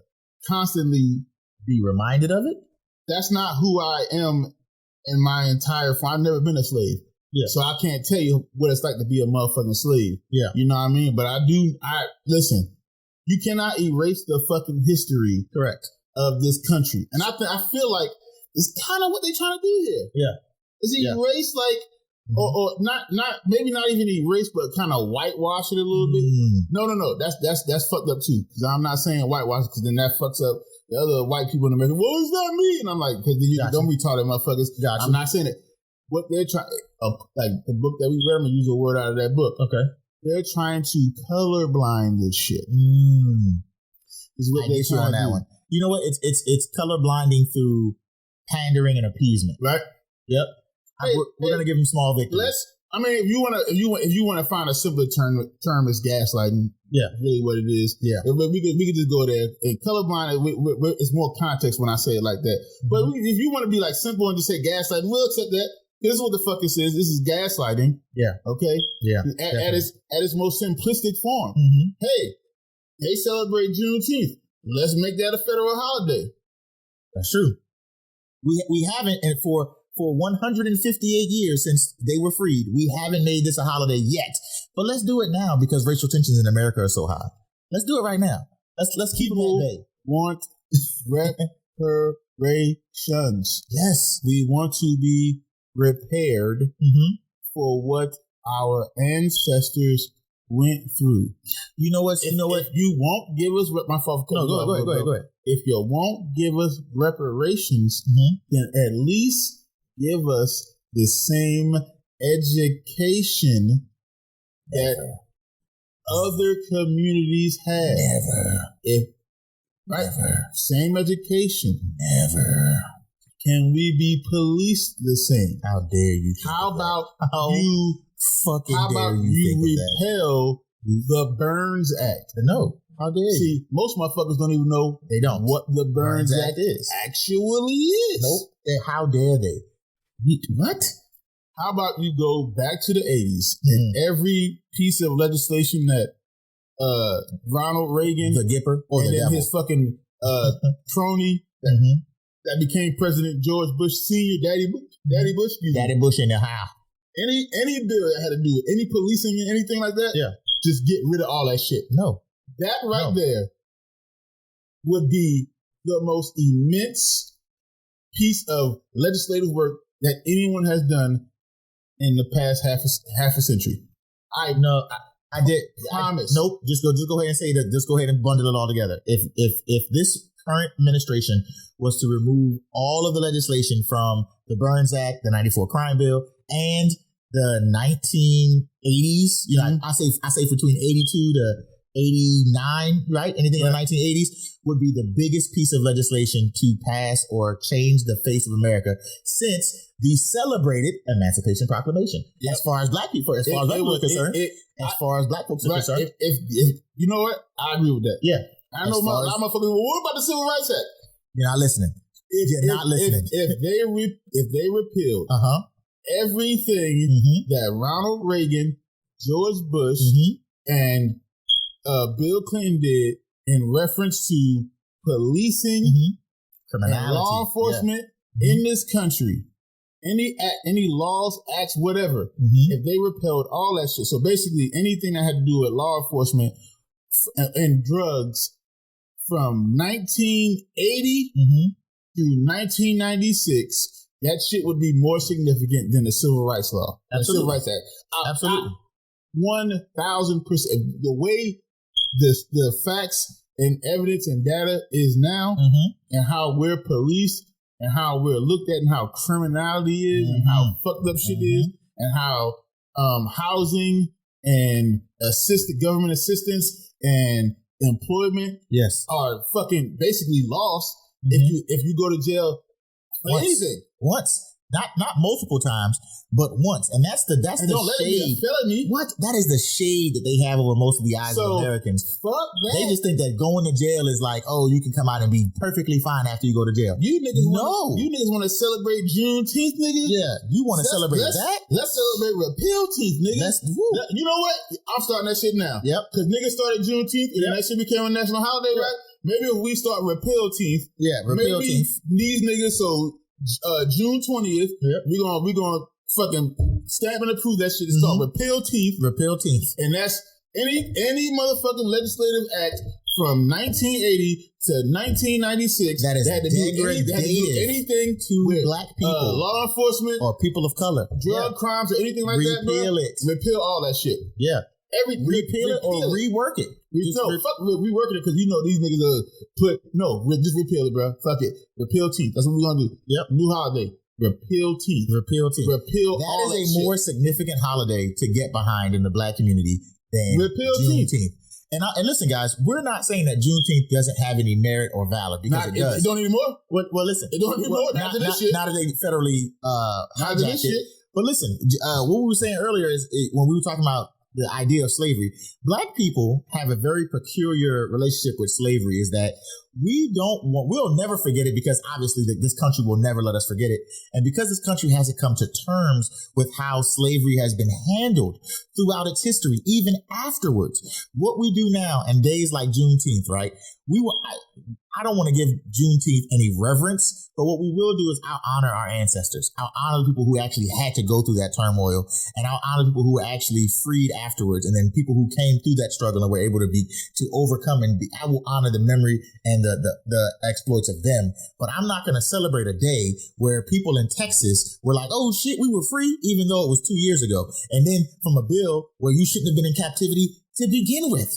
constantly be reminded of it. That's not who I am in my entire. I've never been a slave. Yeah. So I can't tell you what it's like to be a motherfucking slave. Yeah. You know what I mean? But I listen, you cannot erase the fucking history. Correct. Of this country. And I feel like it's kind of what they're trying to do here. Yeah. Is erase like, or not maybe not even erase, but kind of whitewash it a little bit. No. That's fucked up too. Because I'm not saying whitewash, because then that fucks up the other white people in America. What does that mean? And I'm like, because you don't retarded motherfuckers. I'm not saying it. What they're trying, like the book that we read, I'm gonna use a word out of that book. Okay. They're trying to colorblind this shit. Is what they're trying to do. One. You know what? It's color blinding through pandering and appeasement. Right. Yep. We're gonna give them small victories. If you wanna find a simpler term is gaslighting. Yeah. Really what it is. Yeah. But we could just go there. And colorblind, it's more context when I say it like that. But if you want to be like simple and just say gaslighting, we'll accept that. This is what the fuck it says. This is gaslighting. Yeah. Okay. Yeah. At its most simplistic form. Hey, they celebrate Juneteenth. Let's make that a federal holiday. That's true. We haven't, and for 158 years since they were freed, we haven't made this a holiday yet. But let's do it now because racial tensions in America are so high. Let's do it right now. Let's keep them at bay. Want reparations. Yes. We want to be repaired for what our ancestors went through. You know what? If you won't give us my fault. No, go ahead. If you won't give us reparations, then at least give us the same education that other communities have. Never. Same education. Never. Can we be policed the same? How dare you? How about you repeal the Burns Act? No. How dare you? See, most motherfuckers don't even know what the Burns Act is. Actually is. Nope. How dare they? What? How about you go back to the 80s and every piece of legislation that Ronald Reagan, the Gipper, or and the then devil, his fucking crony that became President George Bush Sr., Daddy Bush in the house. Any bill that had to do with any policing and anything like that, just get rid of all that shit. No. That there would be the most immense piece of legislative work that anyone has done in the past half a century. I did promise. Nope. Just go ahead and say that. Just go ahead and bundle it all together. If this current administration was to remove all of the legislation from the Burns Act, the '94 crime bill, and the 1980s, I say between 82 to 89, right? Anything in the 1980s would be the biggest piece of legislation to pass or change the face of America since the celebrated Emancipation Proclamation. As far as black people, as far as black folks are concerned, as far as black folks are concerned. If you know what? I agree with that. Yeah. I know a lot of motherfuckers, what about the Civil Rights Act? You're not listening. You're not listening. If they repealed everything that Ronald Reagan, George Bush, and Bill Clinton did in reference to policing, criminality, and law enforcement in this country, any laws, acts, whatever, if they repealed all that shit. So basically anything that had to do with law enforcement and drugs from 1980 through 1996, that shit would be more significant than the Civil Rights Law. Absolutely. The Civil Rights Act. Absolutely. 1,000%. The way the facts and evidence and data is now, and how we're policed, and how we're looked at, and how criminality is, and how fucked up shit is, and how housing and government assistance and employment are fucking basically lost if you go to jail for anything. Once. not multiple times, but once. And that's the don't let it be a shade. felony. What? That is the shade that they have over most of the eyes of Americans. Fuck that. They just think that going to jail is like, oh, you can come out and be perfectly fine after you go to jail. You niggas want to celebrate Juneteenth, niggas? Yeah, you want to celebrate that? Let's celebrate Repeal-teenth, niggas. You know what? I'm starting that shit now. Yep. Because niggas started Juneteenth, and that shit became a national holiday, right? Maybe if we start Repeal-teenth, maybe these niggas, so June 20th, we gonna fucking stamp and approve that shit. It's called Repeal-teenth. Repeal-teenth. And that's any motherfucking legislative act from 1980 to 1996 that had to do anything to black people, law enforcement, or people of color, drug crimes, or anything like that. Repeal it. Repeal all that shit. Yeah. Repeal it or rework it. Fuck reworking it, because you know these niggas just repeal it, bro. Fuck it. Repeal-teenth. That's what we're gonna do. Yep. New holiday. Repeal-teenth. Repeal-teenth. Repeal that all is that a more significant holiday to get behind in the black community than Juneteenth. And listen, guys, we're not saying that Juneteenth doesn't have any merit or valor, because it does. It don't anymore. Well, listen. It don't anymore. Not that they federally hijacked it. But listen, what we were saying earlier is when we were talking about the idea of slavery, black people have a very peculiar relationship with slavery, is that we'll never forget it, because obviously this country will never let us forget it. And because this country hasn't come to terms with how slavery has been handled throughout its history, even afterwards, what we do now and days like Juneteenth, right? I don't want to give Juneteenth any reverence, but what we will do is I'll honor our ancestors. I'll honor the people who actually had to go through that turmoil, and I'll honor people who were actually freed afterwards, and then people who came through that struggle and were able to overcome I will honor the memory and the exploits of them. But I'm not going to celebrate a day where people in Texas were like, oh shit, we were free, even though it was 2 years ago. And then from a bill where you shouldn't have been in captivity to begin with.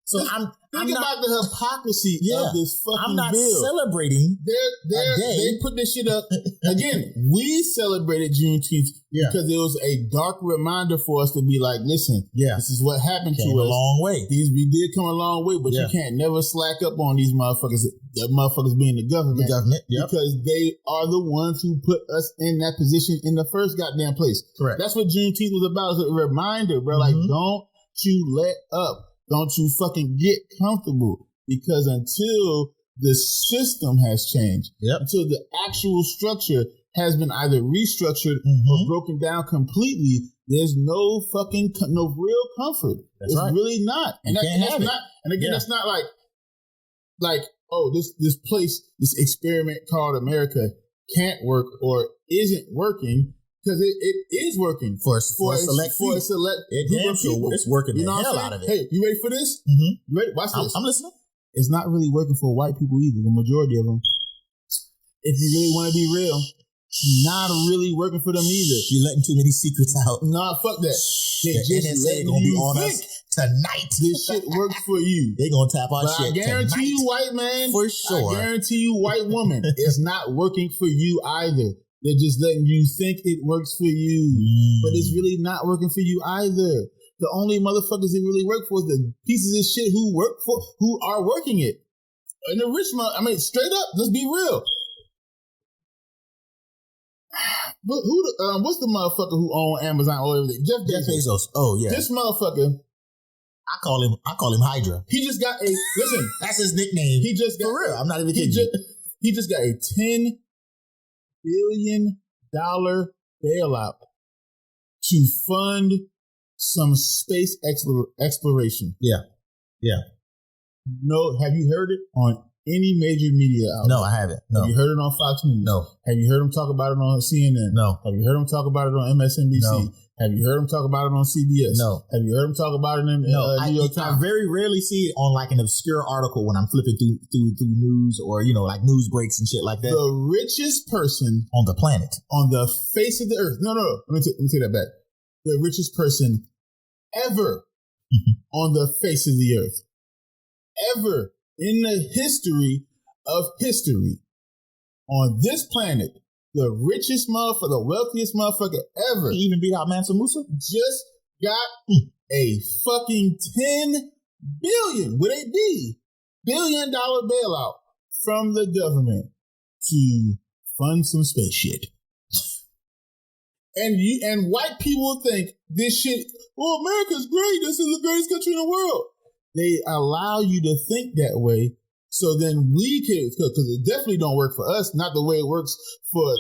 So Think about the hypocrisy of this fucking bill. I'm not celebrating They put this shit up. Again, we celebrated Juneteenth because it was a dark reminder for us to be like, listen, this is what happened to us. Came a long way. We did come a long way, but you can't never slack up on these motherfuckers, the motherfuckers being the government. Because they are the ones who put us in that position in the first goddamn place. Correct. That's what Juneteenth was about. It's a reminder, bro. Like, don't you let up. Don't you fucking get comfortable, because until the system has changed, until the actual structure has been either restructured or broken down completely, there's no real comfort. It's really not. And that's not. And again, that's not like oh, this place, this experiment called America can't work or isn't working. Because it is working for a select group of people. It's working the hell out of it. Hey, you ready for this? You ready? Watch this. I'm listening. It's not really working for white people either, the majority of them. If you really want to be real, not really working for them either. You're letting too many secrets out. Nah, fuck that. The NSA gonna be on us tonight. This shit works for you. They gonna tap our shit I guarantee you, white man, for sure. I guarantee you, white woman, it's not working for you either. They're just letting you think it works for you, but it's really not working for you either. The only motherfuckers it really work for is the pieces of shit who are working it. And the rich straight up, let's be real. But what's the motherfucker who owns Amazon or everything? Jeff Bezos. Oh yeah. This motherfucker. I call him Hydra. He just got listen. That's his nickname. He just got, for real. I'm not even kidding you. He just got a $10 billion bailout to fund some space exploration. Yeah. No, have you heard it on any major media outlet? No, I haven't. No. Have you heard it on Fox News? No. Have you heard him talk about it on CNN? No. Have you heard him talk about it on MSNBC? No. Have you heard him talk about it on CBS? No. Have you heard him talk about it in New York Times? I very rarely see it on like an obscure article when I'm flipping through news or, like news breaks and shit like that. The richest person on the planet, on the face of the earth. No. Let me take that back. The richest person ever on the face of the earth. Ever in the history of history on this planet. The richest motherfucker, the wealthiest motherfucker ever. He even beat out Mansa Musa? Just got a fucking $10 billion, with a B, $1 billion bailout from the government to fund some space shit. And white people think this shit, oh, America's great. This is the greatest country in the world. They allow you to think that way. So then we can, because it definitely don't work for us, not the way it works for,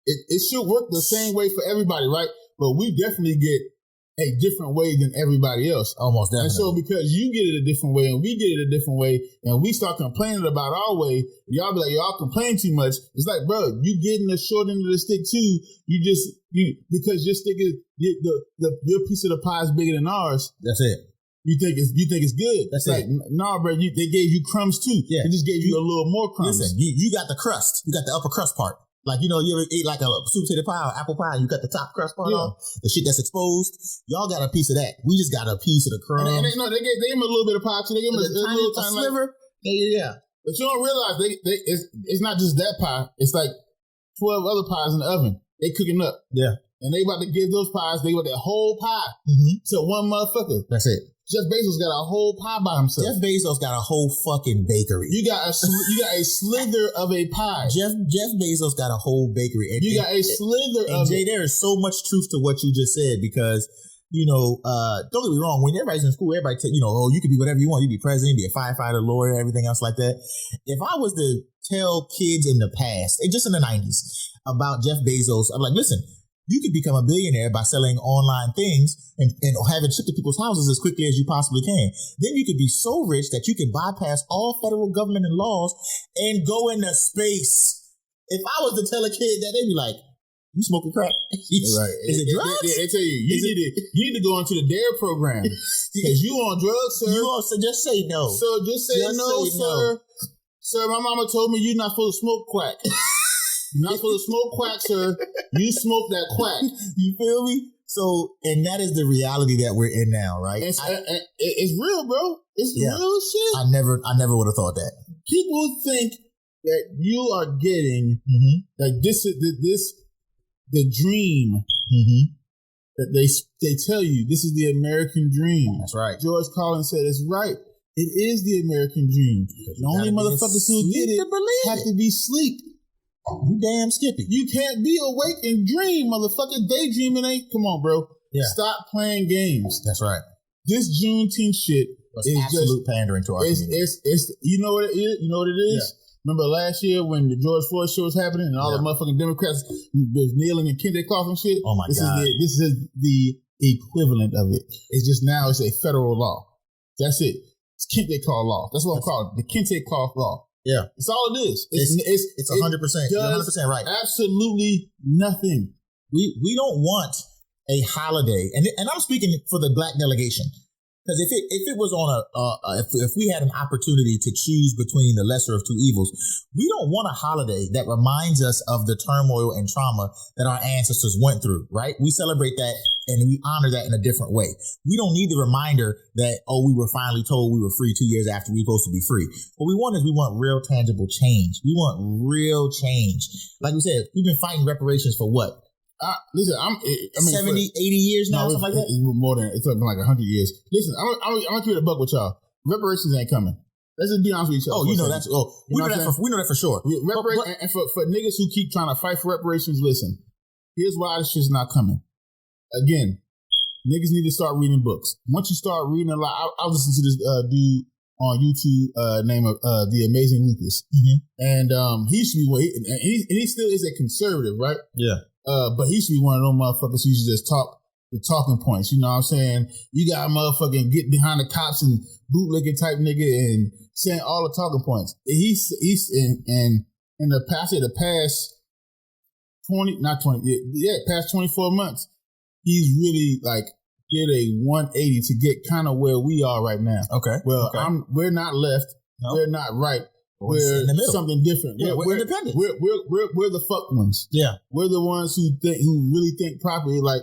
it should work the same way for everybody, right? But we definitely get a different way than everybody else. Almost definitely. And so because you get it a different way and we get it a different way and we start complaining about our way, y'all be like, y'all complain too much. It's like, bro, you getting the short end of the stick too. Because your stick is, your piece of the pie is bigger than ours. That's it. You think it's good. That's it's it. Like, nah, bro, they gave you crumbs too. Yeah. They just gave you a little more crumbs. Listen, you got the crust. You got the upper crust part. Like, you ever eat like a sweet potato pie or apple pie, you got the top crust part on, the shit that's exposed. Y'all got a piece of that. We just got a piece of the crumbs. And they gave him a little bit of pie too. They gave him a little tiny sliver. Yeah. But you don't realize it's not just that pie. It's like 12 other pies in the oven. They cooking up. Yeah. And they about to give those pies, they want that whole pie to one motherfucker. That's it. Jeff Bezos got a whole pie by himself. Jeff Bezos got a whole fucking bakery. You got a slither of a pie. Jeff Bezos got a whole bakery. And you got a slither of Jay, there is so much truth to what you just said because, don't get me wrong. When everybody's in school, everybody you can be whatever you want. You can be president, be a firefighter, lawyer, everything else like that. If I was to tell kids in the past, just in the 90s, about Jeff Bezos, I'm like, listen, you could become a billionaire by selling online things and having shipped to people's houses as quickly as you possibly can. Then you could be so rich that you could bypass all federal government and laws and go into space. If I was to tell a kid that, they'd be like, you smoking crack? Right. Is it drugs? They tell you need to go into the DARE program because you on drugs, sir. So just say no. So just say no, sir. Sir, my mama told me you're not supposed to smoke quack. You're not supposed to smoke quack, sir. You smoke that quack. You feel me? So, and that is the reality that we're in now, right? It's real, bro. It's real shit. I never would have thought that. People think that you are getting like this is the dream that they tell you. This is the American dream. That's right. George Carlin said it's right. It is the American dream. The only motherfuckers who get it have to be sleep. You damn Skippy. You can't be awake and dream, motherfucker. Daydreaming ain't. Come on, bro. Yeah. Stop playing games. That's right. This Juneteenth shit is absolute pandering to our community. You know what it is? You know what it is? Yeah. Remember last year when the George Floyd shit was happening and all the motherfucking Democrats was kneeling and kente cloth and shit? Oh my God. This is the equivalent of it. It's just now it's a federal law. That's it. It's kente cloth law. That's what I'm calling it. The kente cloth law. Yeah. It's all it is. It's 100%. You're 100% right. Absolutely nothing. We don't want a holiday. And I'm speaking for the black delegation. Because if it was on if we had an opportunity to choose between the lesser of two evils, we don't want a holiday that reminds us of the turmoil and trauma that our ancestors went through, right? We celebrate that and we honor that in a different way. We don't need the reminder that, we were finally told we were free 2 years after we were supposed to be free. What we want is real tangible change. We want real change. Like we said, we've been fighting reparations for what? Listen, 70, 80 years now, something like that? More than, it's been like 100 years. Listen, I'm going to keep it a buck with y'all. Reparations ain't coming. Let's just be honest with each other. We know that for sure. And for niggas who keep trying to fight for reparations, listen, here's why this shit's not coming. Again, niggas need to start reading books. Once you start reading a lot, I was listening to this dude on YouTube named The Amazing Lucas. And he used to be, and he still is a conservative, right? Yeah. But he should be one of them motherfuckers who used to just talk the talking points. You know what I'm saying? You got a motherfucking get behind the cops and bootlicking type nigga and saying all the talking points. He's in the past 24 months, he's really like did a 180 to get kind of where we are right now. Okay. Well, we're not left. Nope. We're not right. We're something different. Yeah, we're independent. We're the fuck ones. Yeah. We're the ones who really think properly, like,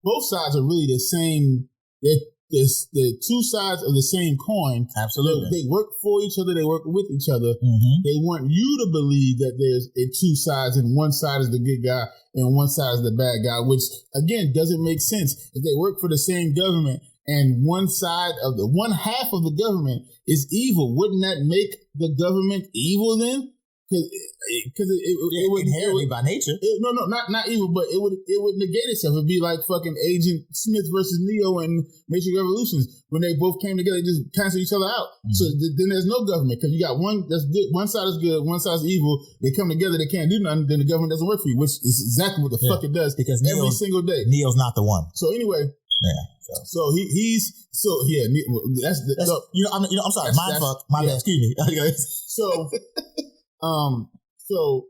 both sides are really the same. They're two sides of the same coin. Absolutely. They work for each other. They work with each other. They want you to believe that there's two sides and one side is the good guy and one side is the bad guy, which again doesn't make sense. If they work for the same government and one half of the government is evil, wouldn't that make the government evil then? Because it would inherently by nature. Not evil, but it would negate itself. It'd be like fucking Agent Smith versus Neo and Matrix Revolutions when they both came together, they just cancel each other out. Mm-hmm. So then there's no government because you got one that's good, one side is good, one side is evil. They come together, they can't do nothing. Then the government doesn't work for you, which is exactly what the fuck it does. Because every single day, Neo's not the one. So anyway. Yeah. So he's that's I'm sorry, mind fuck. My bad. Excuse me. So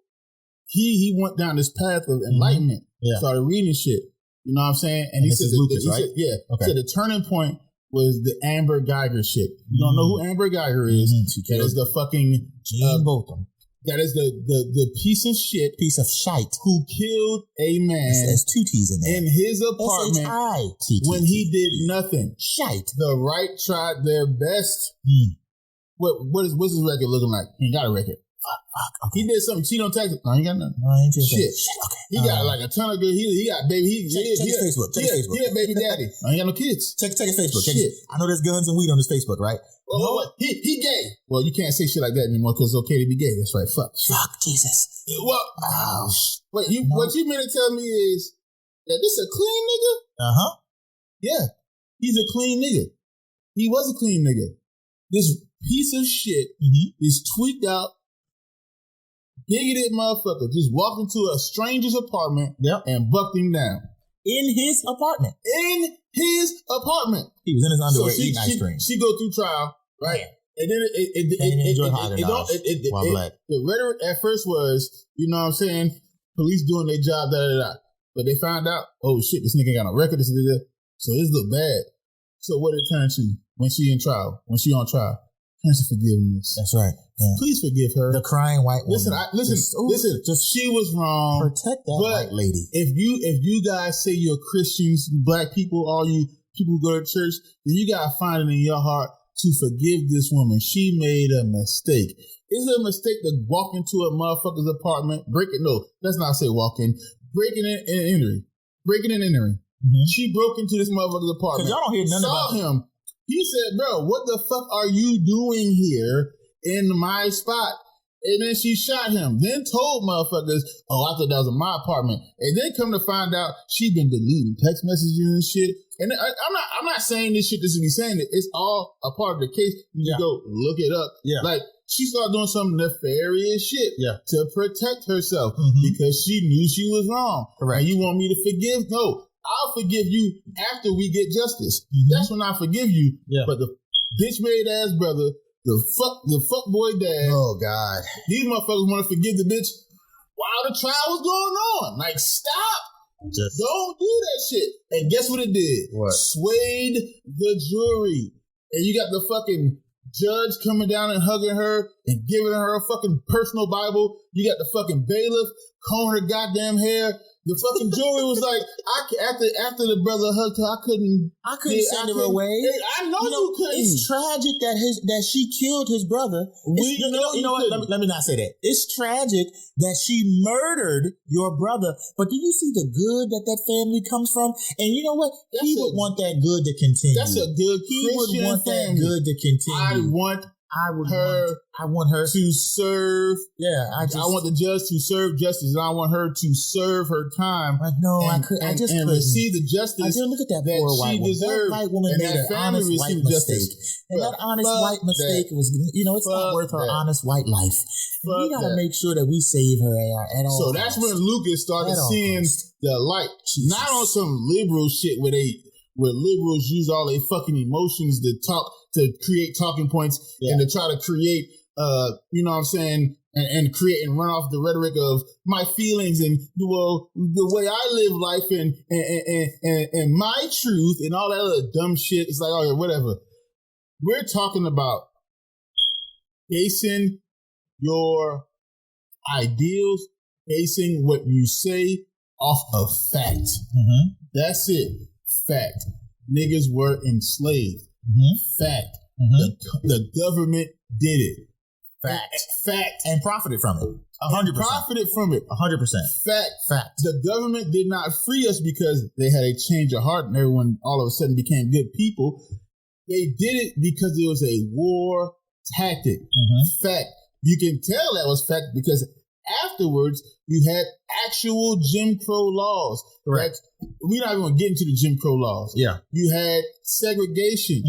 he went down this path of enlightenment. Yeah. Started reading shit. You know what I'm saying? And he said Lucas, right? So the turning point was the Amber Geiger shit. You don't know who Amber Geiger is? That is the fucking Botham. That is the piece of shite who killed a man. There's two T's in there. In his apartment when he did nothing. Shite. The right tried their best. What's his record looking like? He ain't got a record. Fuck. Okay. He did something. Cheat on taxes. No, he ain't got nothing. No, he ain't shit. Okay. He got like a ton of good. He got baby. Check his Facebook. Check his Facebook. He a baby daddy. I ain't got no kids. Check his Facebook. Shit. I know there's guns and weed on his Facebook, right? Well, he gay. Well, you can't say shit like that anymore because it's okay to be gay. That's right. Fuck Jesus. Well, what you mean to tell me is that this a clean nigga? Yeah, he's a clean nigga. He was a clean nigga. This piece of shit, this tweaked out, bigoted motherfucker just walked into a stranger's apartment and bucked him down. In his apartment. In his apartment. He was in his underwear eating ice cream. She go through trial, right? And then the rhetoric at first was, you know what I'm saying, police doing their job, But they found out, oh shit, this nigga ain't got no record, so this look bad. So what did it turn to when she on trial? Turns to forgiveness. That's right. Yeah. Please forgive her. The crying white woman. Listen. She was wrong. Protect that white lady. If you guys say you're Christians, you black people, all you people who go to church, then you gotta find it in your heart to forgive this woman. She made a mistake. Is it a mistake to walk into a motherfucker's apartment, let's not say walk in, breaking in and entering. She broke into this motherfucker's apartment. Y'all don't hear nothing about him. He said, bro, what the fuck are you doing here in my spot? And then she shot him. Then told motherfuckers, oh, I thought that was in my apartment. And then come to find out she been deleting text messages and shit. And I'm not saying this shit just to be saying it. It's all a part of the case. You go look it up. Yeah. Like she started doing some nefarious shit to protect herself because she knew she was wrong. Correct. And you want me to forgive? No. I'll forgive you after we get justice. That's when I forgive you. Yeah. But the bitch made ass brother, the fuck boy dad. Oh God. These motherfuckers want to forgive the bitch while the trial was going on. Like, stop. Don't do that shit. And guess what it did? What? Swayed the jury. And you got the fucking judge coming down and hugging her and giving her a fucking personal Bible. You got the fucking bailiff combing her goddamn hair. The fucking jury was like, after the brother hugged her, I couldn't send her away. I know you couldn't. It's tragic that she killed his brother. You know what? Let me not say that. It's tragic that she murdered your brother. But do you see the good that family comes from? And you know what? He would want that good to continue. That's a good Christian He would want family. that good to continue. I want her to serve. Yeah, I want the judge to serve justice, and I want her to serve her time. I just couldn't receive the justice. I didn't look at that poor white woman. That white woman made an honest white mistake, and that honest white mistake was, it's not worth her honest white life. We gotta make sure that we save her at all. So that's when Lucas started seeing the light, not on some liberal shit where liberals use all their fucking emotions to create talking points and to try to create, you know what I'm saying, and create and run off the rhetoric of my feelings and the way I live life and my truth and all that other dumb shit. It's like, oh yeah, whatever. We're talking about basing your ideals, basing what you say off of fact. That's it. Fact. Niggas were enslaved. Fact. The government did it. Fact. And profited from it. 100%. Profited from it. 100%. Fact. The government did not free us because they had a change of heart and everyone all of a sudden became good people. They did it because it was a war tactic. Fact. You can tell that was fact because afterwards you had actual Jim Crow laws. Correct. We're not even going to get into the Jim Crow laws. Yeah. You had segregation.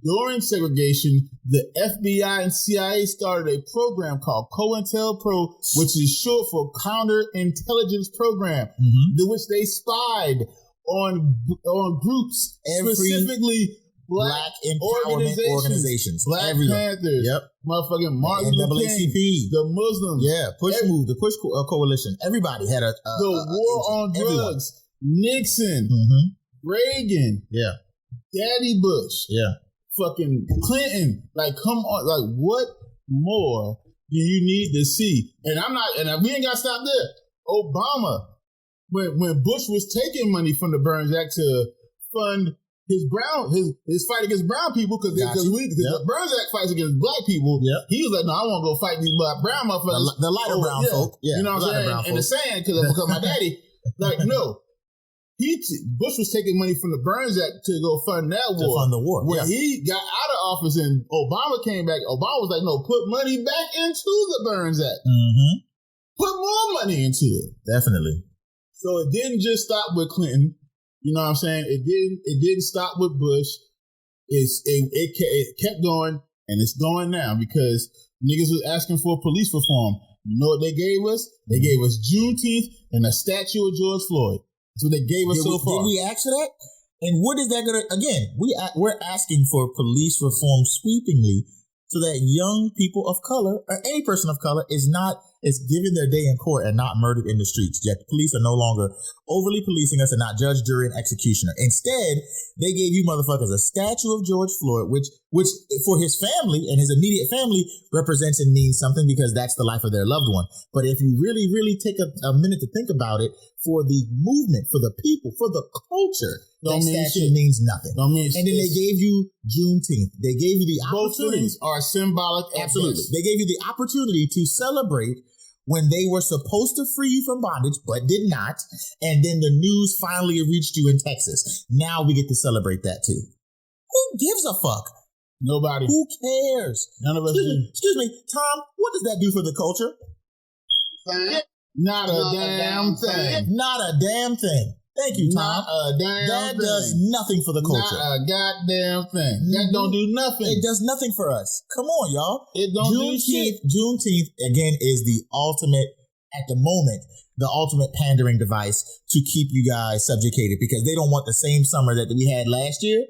During segregation, the FBI and CIA started a program called COINTELPRO, which is short for Counterintelligence Program, which they spied on groups, specifically Black empowerment organizations. Black Panthers, motherfucking Martin Luther King, the Muslims, the Push Coalition. Everybody had the war on drugs. Nixon, Reagan, Daddy Bush, fucking Clinton. Like, come on, like, what more do you need to see? And we ain't got to stop there. Obama, when Bush was taking money from the Burns Act to fund his fight against brown people, because the Burns Act fights against black people. He was like, no, I want to go fight these brown motherfuckers. The lighter brown folk. You know what I'm saying? And the sand, because my daddy, like, no. Bush was taking money from the Burns Act to go fund that war. To fund the war. When he got out of office and Obama came back, Obama was like, no, put money back into the Burns Act. Put more money into it. Definitely. So it didn't just stop with Clinton. You know what I'm saying? It didn't stop with Bush. It kept going, and it's going now because niggas was asking for police reform. You know what they gave us? They gave us Juneteenth and a statue of George Floyd. That's what they gave us so far. Did we ask for that? And what is that going to, again, we're asking for police reform sweepingly so that young people of color or any person of color is given their day in court and not murdered in the streets. Yet the police are no longer overly policing us and not judge, jury, and executioner. Instead, they gave you motherfuckers a statue of George Floyd, which for his family and his immediate family represents and means something because that's the life of their loved one. But if you really, really take a minute to think about it, for the movement, for the people, for the culture, that statue means nothing. And then they gave you Juneteenth. They gave you the opportunity. Both things are symbolic. Absolutely. They gave you the opportunity to celebrate when they were supposed to free you from bondage, but did not. And then the news finally reached you in Texas. Now we get to celebrate that too. Who gives a fuck? Nobody. Who cares? None of us do. Excuse me, Tom, what does that do for the culture? Not a damn thing. Not a damn thing. Thank you, Tom. Not a damn that thing. does nothing for the culture. Not a goddamn thing. That don't do nothing. It does nothing for us. Come on, y'all. It don't do shit. Juneteenth, again, is the ultimate, at the moment, the ultimate pandering device to keep you guys subjugated because they don't want the same summer that we had last year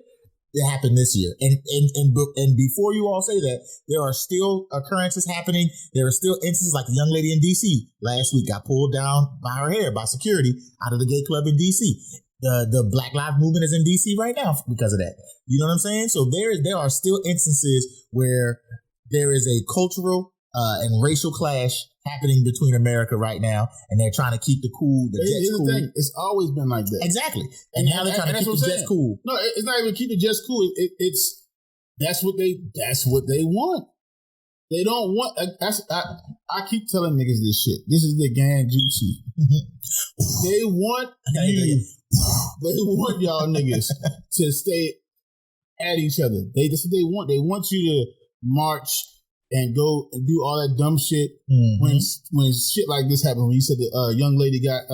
that happened this year. And before you all say that, there are still occurrences happening. There are still instances like the young lady in D.C. last week got pulled down by her hair by security out of the gay club in D.C. The Black Lives Movement is in D.C. right now because of that. You know what I'm saying? So there are still instances where there is a cultural and racial clash happening between America right now, and they're trying to keep the Jets cool. Thing. It's always been like that. Exactly. And now they're trying to keep the Jets cool. No, it's not even keep the Jets cool. That's what they want. They don't want. I keep telling niggas this shit. This is the gang juicy. They want you. They want y'all niggas to stay at each other. That's what they want. They want you to march and go and do all that dumb shit when shit like this happened. When you said the young lady got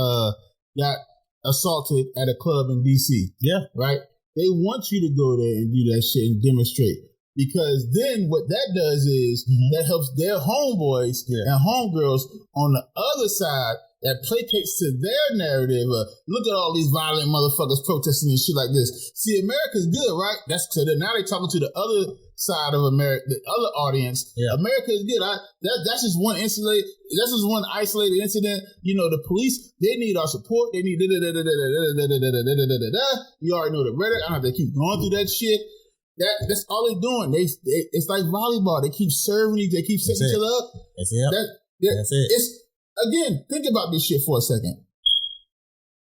assaulted at a club in DC. Yeah. Right? They want you to go there and do that shit and demonstrate. Because then what that does is that helps their homeboys and homegirls on the other side that placates to their narrative. Look at all these violent motherfuckers protesting and shit like this. See, America's good, right? So now they're talking to the other side of America, the other audience. Yeah. America is good. That's just one isolated incident. You know, the police, they need our support. They need You already know the rhetoric. I don't have to keep going through that shit. That's all they're doing. It's like volleyball. They keep serving each. They keep setting each other up. That's it. It's again. Think about this shit for a second.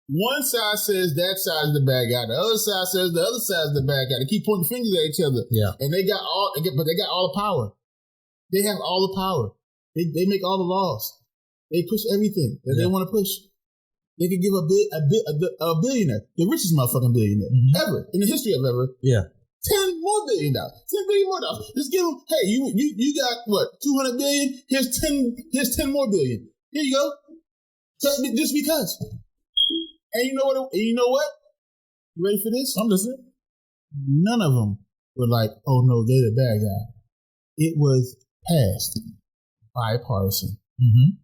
One side says that side is the bad guy. The other side says the other side is the bad guy. They keep pointing fingers at each other. Yeah. And they got all the power. They have all the power. They make all the laws. They push everything that they want to push. They could give a billionaire, the richest motherfucking billionaire ever in the history of ever. Yeah. $10 more billion. $10 billion more. Just give them, hey, you got what, 200 billion? Here's 10 more billion. Here you go. Just because. And you know what? You ready for this? I'm listening. None of them were like, oh no, they're the bad guy. It was passed bipartisan. Mm-hmm.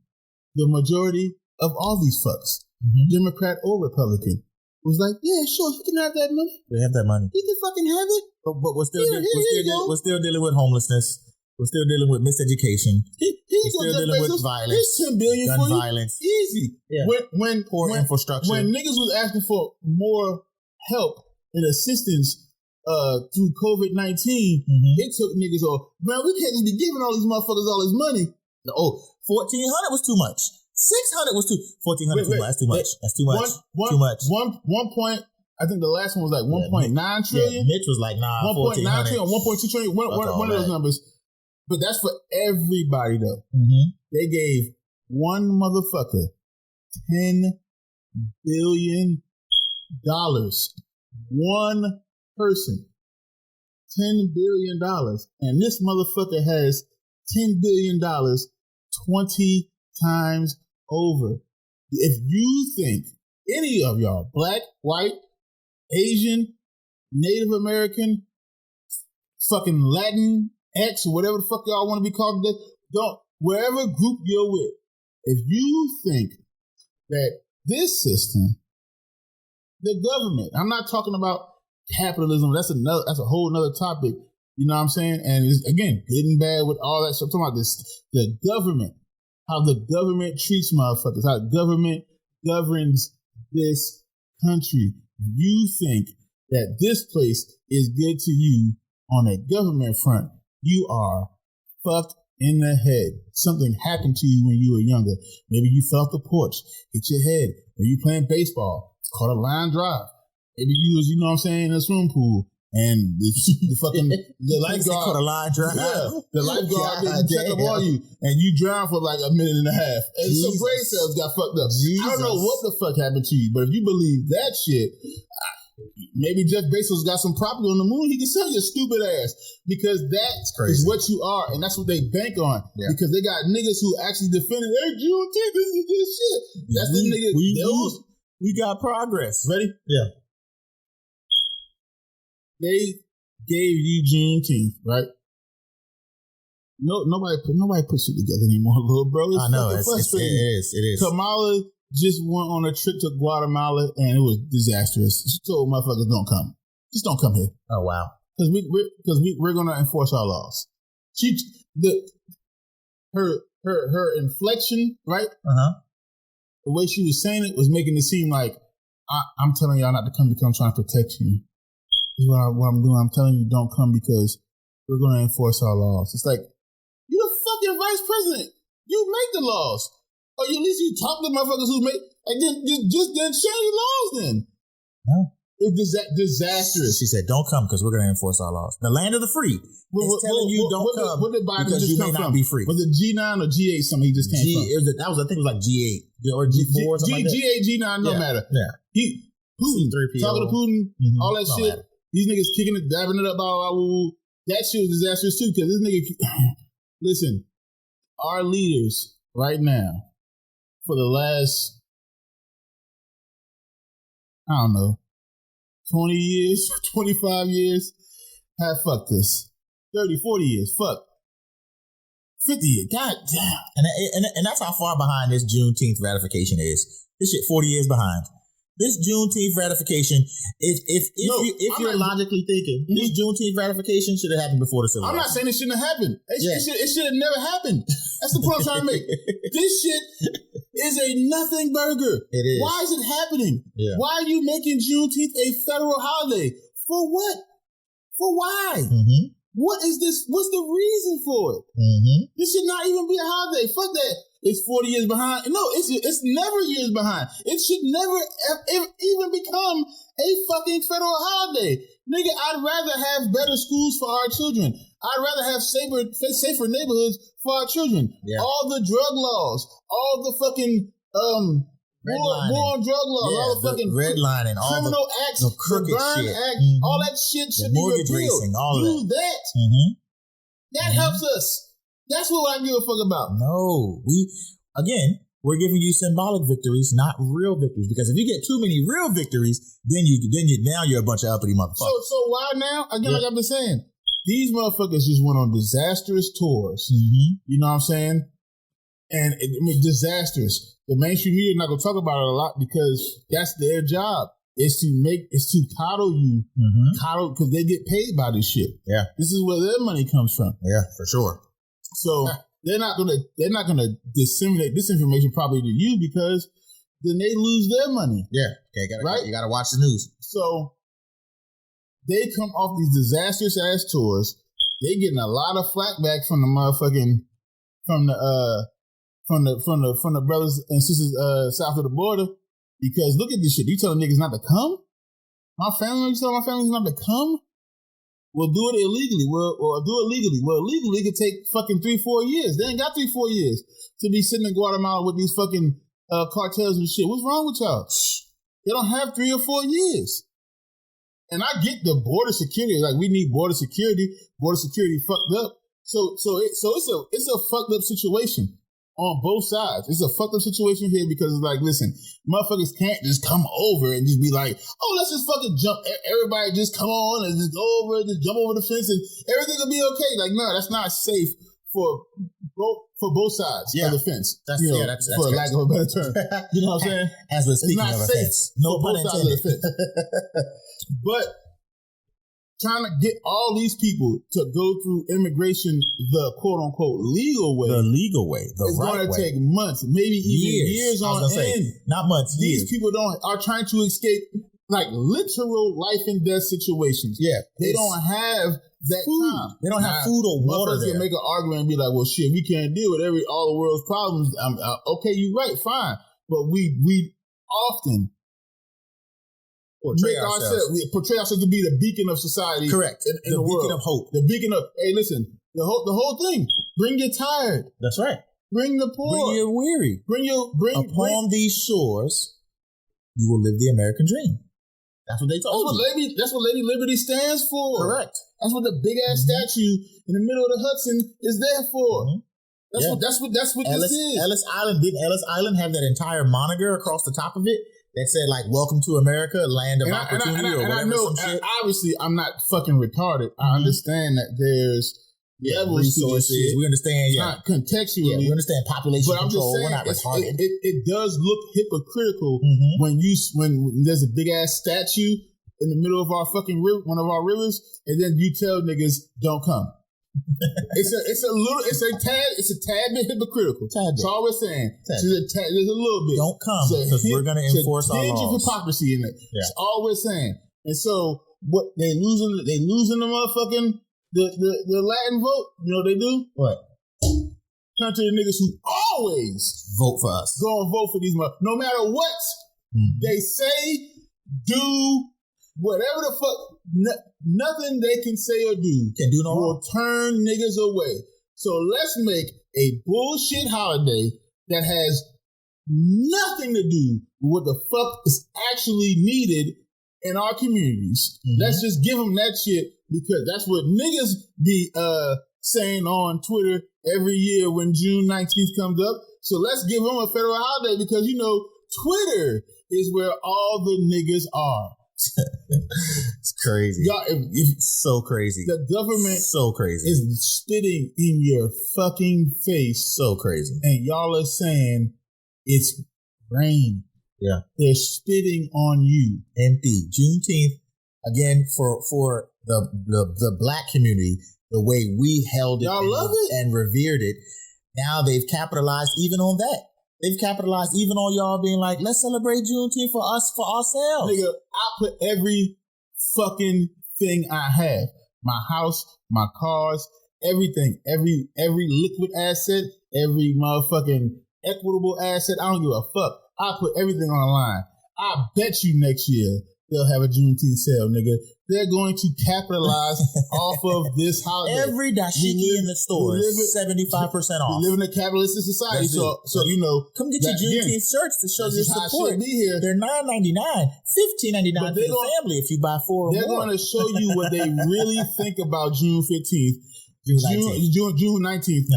The majority of all these fucks, Democrat or Republican, was like, yeah, sure, he can have that money. They have that money. He can fucking have it. But we're still dealing with homelessness. We're still dealing with miseducation. We're still dealing with violence. Here's $10 billion gun for you. violence. Easy. Yeah. Poor infrastructure. When niggas was asking for more help and assistance through COVID-19, it took niggas off. Man, we can't be giving all these motherfuckers all this money. Oh, 1,400 was too much. 600 was too. 1,400 too much. That's too much. That's too much. Too much. One point. I think the last one was like 1.9 trillion. Yeah, Mitch was like 1.9 trillion, 1.2 trillion. One of those numbers. But that's for everybody though. They gave one motherfucker $10 billion. One person. $10 billion. And this motherfucker has $10 billion 20 times over. If you think any of y'all, black, white, Asian, Native American, fucking Latin, X, whatever the fuck y'all want to be called today, wherever group you're with, if you think that this system, the government, I'm not talking about capitalism, that's a whole nother topic, you know what I'm saying? And it's, again, good and bad with all that stuff. I'm talking about this, the government, how the government treats motherfuckers, how the government governs this country. You think that this place is good to you on a government front, you are fucked in the head. Something happened to you when you were younger. Maybe you fell off the porch, hit your head, or you playing baseball, caught a line drive. Maybe you was, you know what I'm saying, in a swimming pool, and the fucking the lifeguard caught a line drive. Yeah, the lifeguard didn't check up on you, and you drowned for like a minute and a half, and some brain cells got fucked up. I don't know what the fuck happened to you, but if you believe that shit, maybe Jeff Bezos got some property on the moon. He can sell your stupid ass, because that is what you are, and that's what they bank on. Yeah. Because they got niggas who actually defended, hey, Juneteenth, this is this shit. That's the nigga. We got progress. Ready? Yeah. They gave you Juneteenth, right? No, nobody puts it together anymore, little bro. I know it is. Kamala just went on a trip to Guatemala and it was disastrous. She told motherfuckers, "Don't come, just don't come here." Oh wow! Because we're gonna enforce our laws. Her inflection, right? The way she was saying it was making it seem like I'm telling y'all not to come because I'm trying to protect you. This is what I'm doing. I'm telling you don't come because we're going to enforce our laws. It's like, you're the fucking vice president. You make the laws. Or at least you talk to motherfuckers who make, like, just then change the laws then. No. It was disastrous. She said, don't come because we're going to enforce our laws. The land of the free. It's telling you don't come what did Biden because just you may not be free. Was it G9 or G8 something he just came from? I think it was like G8 or G4 or something like that. G8, G9, no matter. Yeah. Putin, talking to Putin, all that shit. Matter. These niggas kicking it, dabbing it up, that shit was disastrous too, because this nigga, listen, our leaders right now, for the last, I don't know, 20 years, 25 years, have fucked this. 30, 40 years, fuck. 50 years, god damn. And that's how far behind this Juneteenth ratification is. This shit 40 years behind. This Juneteenth ratification, if you're logically thinking, this Juneteenth ratification should have happened before the Civil War. I'm not saying it shouldn't have happened. It should have never happened. That's the point I'm trying to make. This shit is a nothing burger. It is. Why is it happening? Yeah. Why are you making Juneteenth a federal holiday? For what? For why? What is this? What's the reason for it? This should not even be a holiday. Fuck that. It's 40 years behind. No, it's never years behind. It should never even become a fucking federal holiday. Nigga, I'd rather have better schools for our children. I'd rather have safer neighborhoods for our children. Yeah. All the drug laws, all the fucking More on drug laws, all the fucking redlining, all criminal the acts, crooked the Burn shit. Act, all that shit should The be mortgage repealed. racing, all of Do that. That helps us. That's what I give a fuck about. No, we're giving you symbolic victories, not real victories. Because if you get too many real victories, then you're a bunch of uppity motherfuckers. So why now? Again, like I've been saying, these motherfuckers just went on disastrous tours. You know what I'm saying? And disastrous. The mainstream media not gonna talk about it a lot because that's their job. Is to coddle you, coddle because they get paid by this shit. Yeah, this is where their money comes from. Yeah, for sure. So they're not gonna disseminate this information probably to you because then they lose their money. Yeah, okay, you gotta watch the news. So they come off these disastrous ass tours. They getting a lot of flack back from the motherfucking from the brothers and sisters south of the border. Because look at this shit. You telling niggas not to come? You telling my family not to come? We'll do it illegally. We'll do it legally. Well, legally it could take fucking 3-4 years. They ain't got 3-4 years to be sitting in Guatemala with these fucking cartels and shit. What's wrong with y'all? They don't have 3 or 4 years. And I get the border security. Like we need border security. Border security fucked up. So it's a fucked up situation. On both sides. It's a fucked up situation here because it's like, listen, motherfuckers can't just come over and just be like, oh, let's just fucking jump. Everybody just come on and just go over, just jump over the fence and everything will be okay. Like, no, that's not safe for both sides of the fence. That's for lack of a better term. You know what I'm saying? As we're speaking it's not of safe offense. No for both sides of the fence. But trying to get all these people to go through immigration the quote-unquote legal way. The legal way. The right way. It's going to take months, maybe even years on end. Not months, These people are trying to escape like literal life and death situations. Yeah. They don't have that food. time. They don't have food or water there. Can make an argument and be like, well, shit, we can't deal with all the world's problems. Okay, you're right, fine. But we often portray ourselves to be the beacon of society. Correct. In the beacon world. of hope. The beacon of, hey, listen, the whole thing. Bring your tired. That's right. Bring the poor. Bring your weary. Upon these shores, you will live the American dream. That's what they told you. That's what Lady Liberty stands for. Correct. That's what the big ass statue in the middle of the Hudson is there for. That's what this is. Ellis Island, didn't Ellis Island have that entire moniker across the top of it that said like "Welcome to America, land of opportunity" or whatever? I know, obviously, I'm not fucking retarded. I understand that there's levels resources. To this shit. We understand, not contextually. We understand population but control. I'm just saying, we're not retarded. It does look hypocritical when there's a big ass statue in the middle of our fucking river, one of our rivers, and then you tell niggas don't come. It's a tad bit hypocritical. That's all we're saying. There's a little bit. Don't come because we're going to enforce our laws. There's hypocrisy in it. Yeah. That's all we're saying. And so what they losing the motherfucking the Latin vote. You know what they do? What? Turn to the niggas who always vote for us. Go and vote for these motherfuckers. No matter what they say, do, whatever the fuck. Nothing they can say or do will turn niggas away. So let's make a bullshit holiday that has nothing to do with what the fuck is actually needed in our communities. Let's just give them that shit because that's what niggas be saying on Twitter every year when June 19th comes up. So let's give them a federal holiday because, Twitter is where all the niggas are. It's crazy. Y'all, it's so crazy. The government so crazy is spitting in your fucking face. So crazy. And y'all are saying it's rain. Yeah. They're spitting on you. Empty. Juneteenth, again, for the black community, the way we held it, and revered it, now they've capitalized even on that. They've capitalized even on y'all being like, let's celebrate Juneteenth for ourselves. Nigga, I put every fucking thing I have. My house, my cars, everything. Every liquid asset, every motherfucking equitable asset. I don't give a fuck. I put everything on the line. I bet you next year they'll have a Juneteenth sale, nigga. They're going to capitalize off of this holiday. Every dashiki in the store is 75% off. We live in a capitalistic society, so come get your Juneteenth shirts to show your support. Be here. They're $9.99, $15.99 for the family if you buy 4 or more. They're going to show you what they really think about June 15th. June 19th,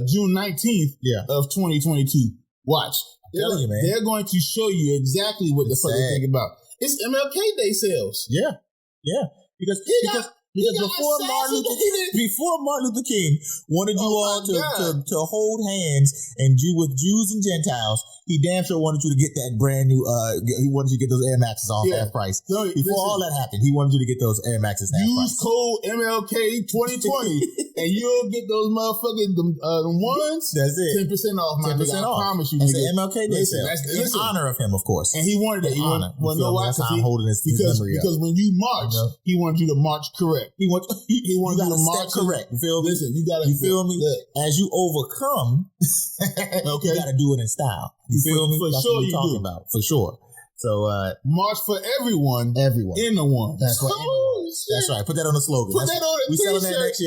June 19th of 2022. Watch. They're going to show you exactly what the fuck they think about. It's MLK Day sales. Yeah. Because before Martin Luther King wanted you all to hold hands and with Jews and Gentiles, he damn sure wanted you to get that brand new. He wanted you to get those Air Maxes off half price. Before all that happened, he wanted you to get those Air Maxes half price. Use code MLK 2020 and you'll get those motherfucking ones. That's it. 10% off. 10% off. I promise you. That's an MLK Day sale. In honor of him, of course. And he wanted that. He wanted. Well, know why? That's how I'm holding his memory up. Because when you march, he wanted you to march correct. He wants you to march correct. You feel me? Listen, you feel me? As you overcome, you gotta do it in style. You feel me? For That's sure what we're talking about. For sure. So march for everyone. In the one. That's right. That's right. Put that on the slogan. We selling that next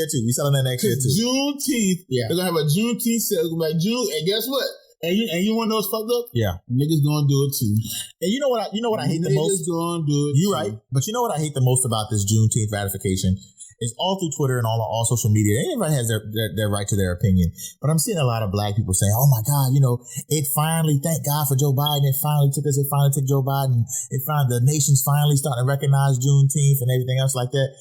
year too. Juneteenth. Yeah. They're gonna have a Juneteenth sale. Like June, and guess what? And you want to know what's fucked up? Yeah. Niggas gonna do it too. And you know what I hate the most? Niggas gonna do it. You're right. But you know what I hate the most about this Juneteenth ratification is all through Twitter and all social media. Everybody has their right to their opinion. But I'm seeing a lot of black people saying, oh my God, it finally, thank God for Joe Biden. It finally took Joe Biden. The nation's finally starting to recognize Juneteenth and everything else like that.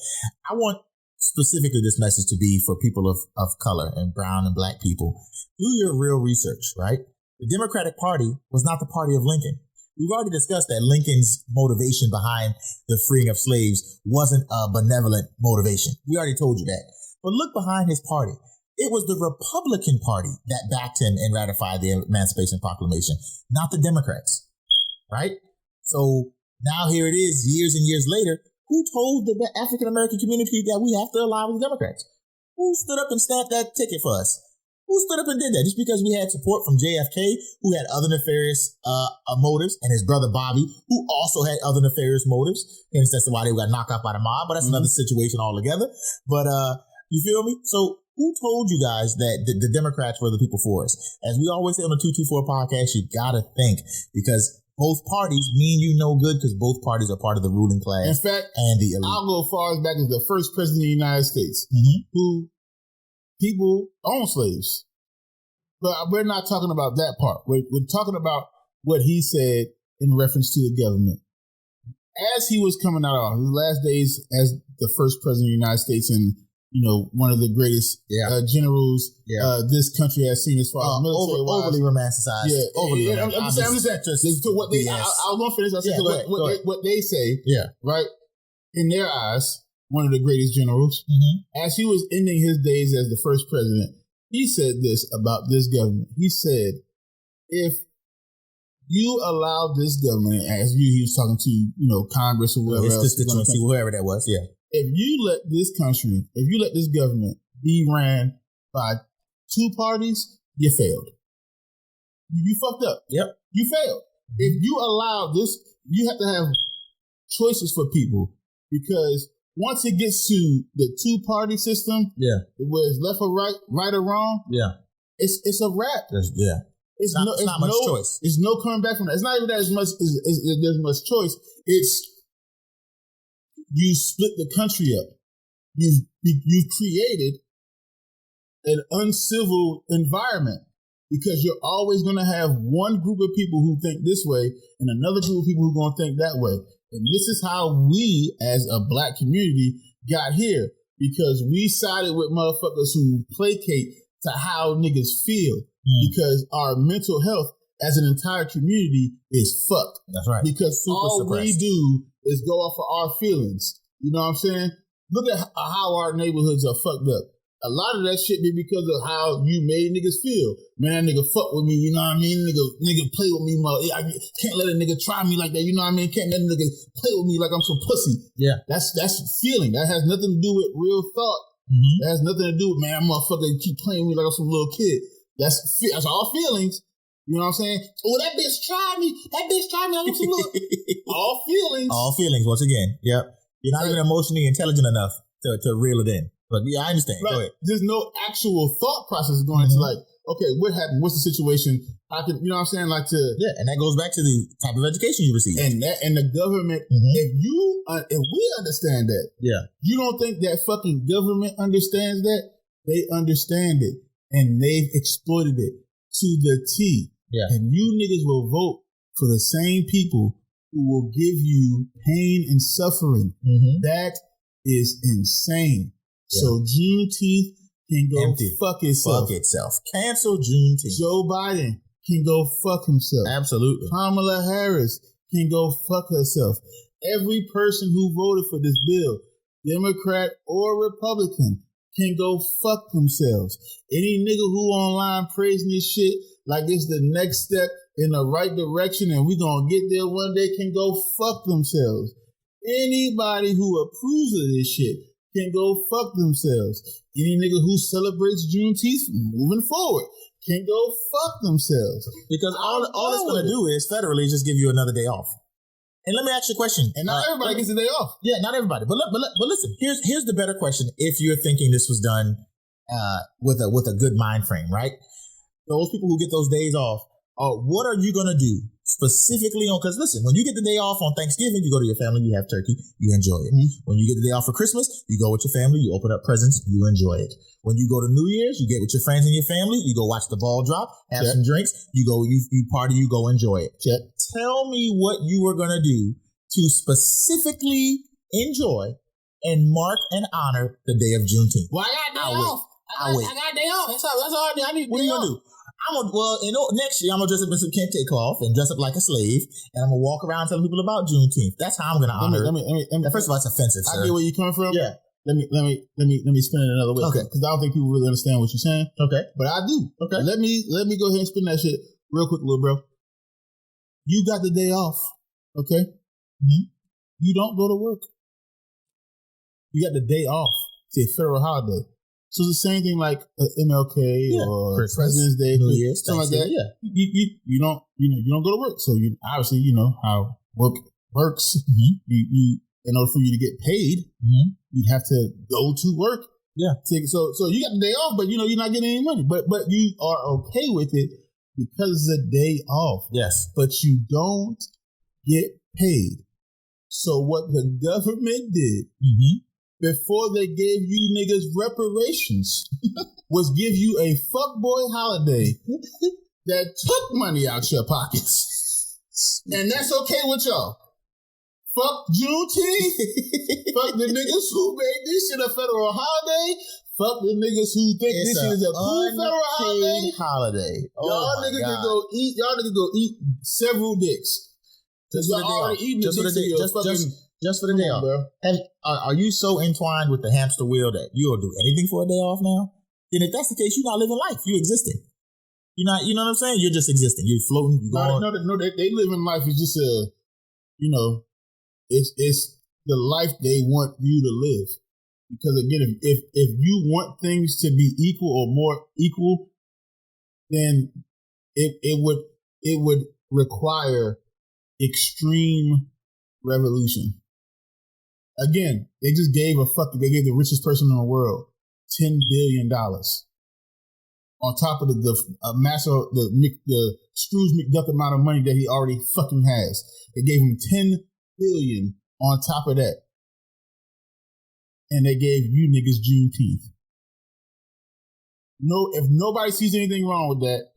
I want specifically this message to be for people of color and brown and black people. Do your real research, right? The Democratic Party was not the party of Lincoln. We've already discussed that Lincoln's motivation behind the freeing of slaves wasn't a benevolent motivation. We already told you that. But look behind his party. It was the Republican Party that backed him and ratified the Emancipation Proclamation, not the Democrats, right? So now here it is, years and years later. Who told the African-American community that we have to align with the Democrats? Who stood up and stamped that ticket for us? Who stood up and did that? Just because we had support from JFK, who had other nefarious motives, and his brother Bobby, who also had other nefarious motives. Hence, that's why they got knocked out by the mob, but that's another situation altogether. But you feel me? So who told you guys that the Democrats were the people for us? As we always say on the 224 podcast, you got to think, because both parties mean you no good, because both parties are part of the ruling class. In fact, and the elite. I'll go far as back as the first president of the United States, who people own slaves. But we're not talking about that part. We're talking about what he said in reference to the government. As he was coming out of his last days as the first president of the United States and, one of the greatest generals this country has seen as far as military wise. Overly romanticized. Yeah, overly romanticized. I'm just saying. I'll go finish. I'll say what they say, right? In their eyes, one of the greatest generals. As he was ending his days as the first president, he said this about this government. He said, if you allow this government, as he was talking to, Congress or whoever else. Whoever that was, yeah. If you let this government be ran by two parties, you failed. You fucked up. Yep. You failed. If you allow this, you have to have choices for people, because once it gets to the two-party system, where it's left or right or wrong, it's a wrap. It's not much choice. There's no coming back from that. It's not even that as much there's much choice. It's you split the country up. You've created an uncivil environment, because you're always going to have one group of people who think this way and another group of people who are going to think that way. And this is how we, as a black community, got here, because we sided with motherfuckers who placate to how niggas feel, because our mental health as an entire community is fucked. That's right. Because all we do is go off of our feelings. You know what I'm saying? Look at how our neighborhoods are fucked up. A lot of that shit be because of how you made niggas feel. Man, that nigga fuck with me, you know what I mean? Nigga play with me, I can't let a nigga try me like that, you know what I mean? Can't let a nigga play with me like I'm some pussy. Yeah. That's feeling. That has nothing to do with real thought. That has nothing to do with, man, that motherfucker keep playing with me like I'm some little kid. That's all feelings. You know what I'm saying? Oh, that bitch tried me. I want to look. All feelings. All feelings, once again. Yep. You're not even emotionally intelligent enough to reel it in. But yeah, I understand. Right. Go ahead. There's no actual thought process going into like, okay, what happened? What's the situation? How can, you know what I'm saying? Like and that goes back to the type of education you receive. And the government, if we understand that, you don't think that fucking government understands that? They understand it and they've exploited it to the T. Yeah. And you niggas will vote for the same people who will give you pain and suffering. That is insane. Yeah. So Juneteenth can go fuck itself. Cancel Juneteenth. Joe Biden can go fuck himself. Absolutely. Kamala Harris can go fuck herself. Every person who voted for this bill, Democrat or Republican, can go fuck themselves. Any nigga who online praising this shit like it's the next step in the right direction and we gonna get there one day can go fuck themselves. Anybody who approves of this shit can go fuck themselves. Any nigga who celebrates Juneteenth moving forward can go fuck themselves. Because all it's gonna do is federally just give you another day off. And let me ask you a question. And not everybody gets a day off. Yeah, not everybody. But listen, here's the better question. If you're thinking this was done with a good mind frame, right? Those people who get those days off, what are you gonna do specifically on? Because listen, when you get the day off on Thanksgiving, you go to your family, you have turkey, you enjoy it. When you get the day off for Christmas, you go with your family, you open up presents, you enjoy it. When you go to New Year's, you get with your friends and your family, you go watch the ball drop, have some drinks, you party, you go enjoy it. Tell me what you are gonna do to specifically enjoy and mark and honor the day of Juneteenth. Well, I got day off. I got day off. That's all I do. I need what are you gonna do? Next year, I'm going to dress up in some kente cloth and dress up like a slave, and I'm going to walk around telling people about Juneteenth. That's how I'm going to honor it. First of all, it's offensive, sir. I get where you're coming from. Yeah. Let me spin it another way. Okay. Because I don't think people really understand what you're saying. Okay. But I do. Okay. Let me go ahead and spin that shit real quick, little bro. You got the day off. Okay? You don't go to work. You got the day off. It's a federal holiday. So it's the same thing like MLK or Christmas, President's Day, New Year's, something like that. Yeah, you don't go to work. So you obviously how work works. You in order for you to get paid, you'd have to go to work. Yeah. So you got the day off, but you're not getting any money. But you are okay with it because it's a day off. Yes. But you don't get paid. So what the government did. Before they gave you niggas reparations, was give you a fuckboy holiday that took money out your pockets. And that's okay with y'all. Fuck Juneteenth. Fuck the niggas who made this shit a federal holiday. Fuck the niggas who think this shit is a cool federal holiday. Y'all niggas can go eat. Y'all niggas go eat several dicks. Just for the day off. Just for the day off. And are you so entwined with the hamster wheel that you'll do anything for a day off now? Then if that's the case, you're not living life. You're existing. You're not, you know what I'm saying? You're just existing. You're floating. You're going. No, they live in life. It's just it's the life they want you to live. Because again, if you want things to be equal or more equal, then it would require extreme revolution. Again, they just gave they gave the richest person in the world $10 billion on top of the Scrooge McDuck amount of money that he already fucking has. They gave him $10 billion on top of that, and they gave you niggas Juneteenth. No, if nobody sees anything wrong with that,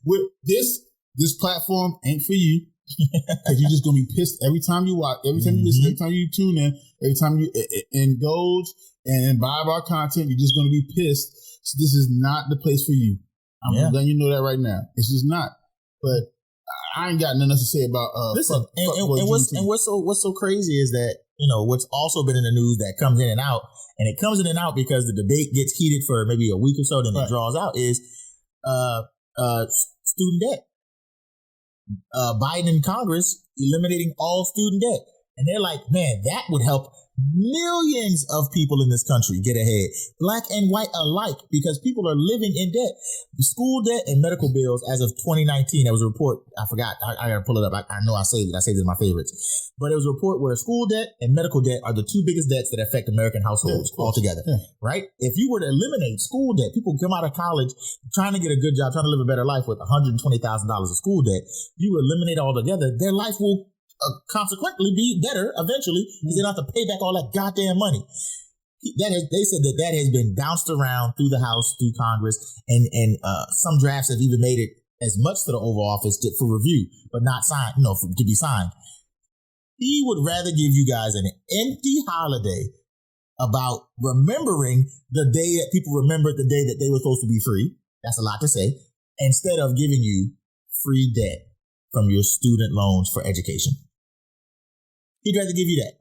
with this platform ain't for you. Because you're just gonna be pissed every time you watch, every time you listen, every time you tune in, every time you indulge and imbibe our content. You're just gonna be pissed. So this is not the place for you. I'm letting you know that right now. It's just not. But I ain't got nothing else to say about. Listen, what's so crazy is that what's also been in the news that comes in and out, and it comes in and out because the debate gets heated for maybe a week or so, then it draws out is student debt. Biden in Congress eliminating all student debt. And they're like, man, that would help millions of people in this country get ahead, black and white alike, because people are living in debt. School debt and medical bills as of 2019, there was a report, I forgot, I gotta pull it up. I know I saved it in my favorites. But it was a report where school debt and medical debt are the two biggest debts that affect American households altogether, right? If you were to eliminate school debt, people come out of college trying to get a good job, trying to live a better life with $120,000 of school debt, you eliminate it altogether, their life will consequently be better eventually because they don't have to pay back all that goddamn money. They said that has been bounced around through the House, through Congress, and some drafts have even made it as much to the Oval Office for review, but not signed, to be signed. He would rather give you guys an empty holiday about remembering the day that people remembered the day that they were supposed to be free. That's a lot to say. Instead of giving you free debt from your student loans for education. He'd rather give you that.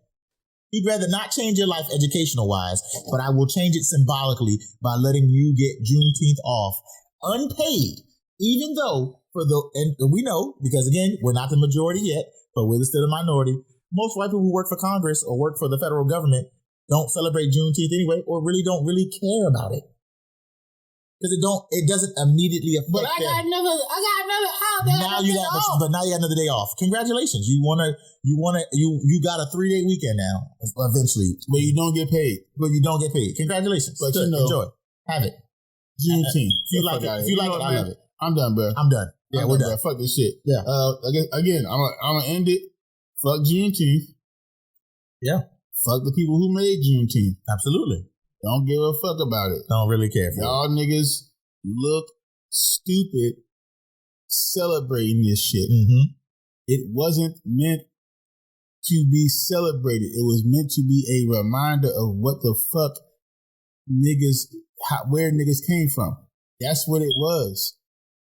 He'd rather not change your life educational wise, but I will change it symbolically by letting you get Juneteenth off unpaid, even though and we know, because again, we're not the majority yet, but we're still the minority. Most white people who work for Congress or work for the federal government don't celebrate Juneteenth anyway, or don't really care about it. Because it doesn't immediately affect them. I got another holiday. Now you got another day off. Congratulations. You got a 3-day weekend now, eventually. But you don't get paid. Congratulations. But enjoy. Have it. Juneteenth. If you like it, I love it. I'm done, bro. I'm done. Yeah, we're done. Bro. Fuck this shit. Yeah. Again, I'm gonna end it. Fuck Juneteenth. Yeah. Fuck the people who made Juneteenth. Absolutely. Don't give a fuck about it. Don't really care for y'all niggas look stupid celebrating this shit. Mm-hmm. It wasn't meant to be celebrated. It was meant to be a reminder of what the fuck where niggas came from. That's what it was.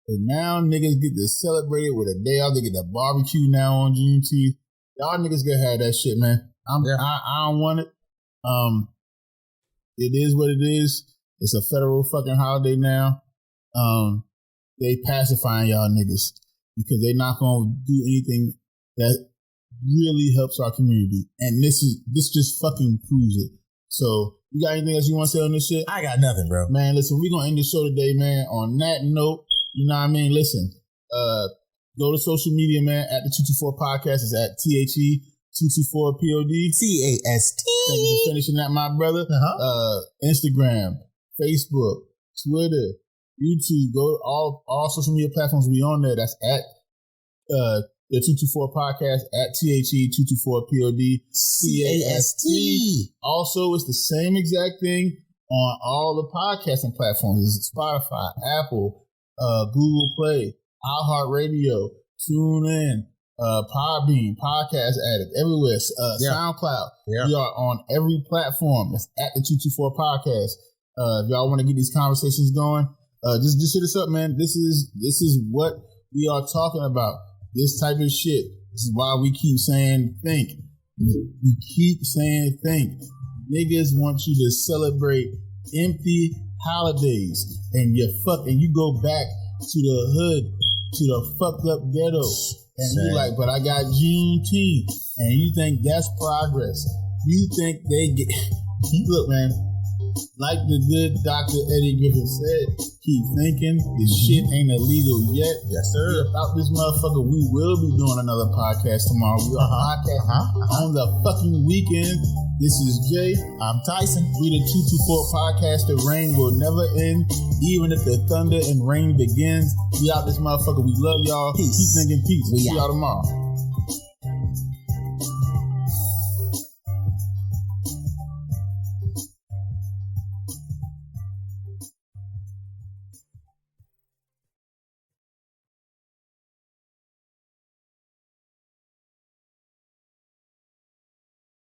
And now niggas get to celebrate it with a day off. They get the barbecue now on Juneteenth. Y'all niggas gotta have that shit, man. I don't want it. It is what it is. It's a federal fucking holiday now. They pacifying y'all niggas because they're not gonna do anything that really helps our community. And this just fucking proves it. So you got anything else you want to say on this shit? I got nothing, bro. Man, listen, we're gonna end the show today, man. On that note, you know what I mean? Listen, go to social media, man, at the 224 Podcast. It's at THE224POD. CAST. Thank you for finishing that, my brother. Instagram, Facebook, Twitter, YouTube. Go to all social media platforms. We on there. That's at the 224 Podcast, at THE224POD. CAST. Also, it's the same exact thing on all the podcasting platforms. It's Spotify, Apple, Google Play, iHeartRadio, TuneIn, Podbean, Podcast Addict, everywhere. SoundCloud. Yeah. We are on every platform. It's at the 224 Podcast. If y'all want to get these conversations going, just hit us up, man. This is what we are talking about. This type of shit. This is why we keep saying think. We keep saying think. Niggas want you to celebrate empty holidays, and you go back to the hood, to the fucked up ghetto, and you like, but I got Juneteenth, and you think that's progress. You think they get look, man. Like the good Dr. Eddie Griffin said, keep thinking. This shit ain't illegal yet. Yes, sir. About this motherfucker, we will be doing another podcast tomorrow. We are podcasting on the fucking weekend. This is Jay. I'm Tyson. We the 224 Podcast. The rain will never end, even if the thunder and rain begins. We out this motherfucker. We love y'all. Peace. Keep thinking peace. We See y'all tomorrow.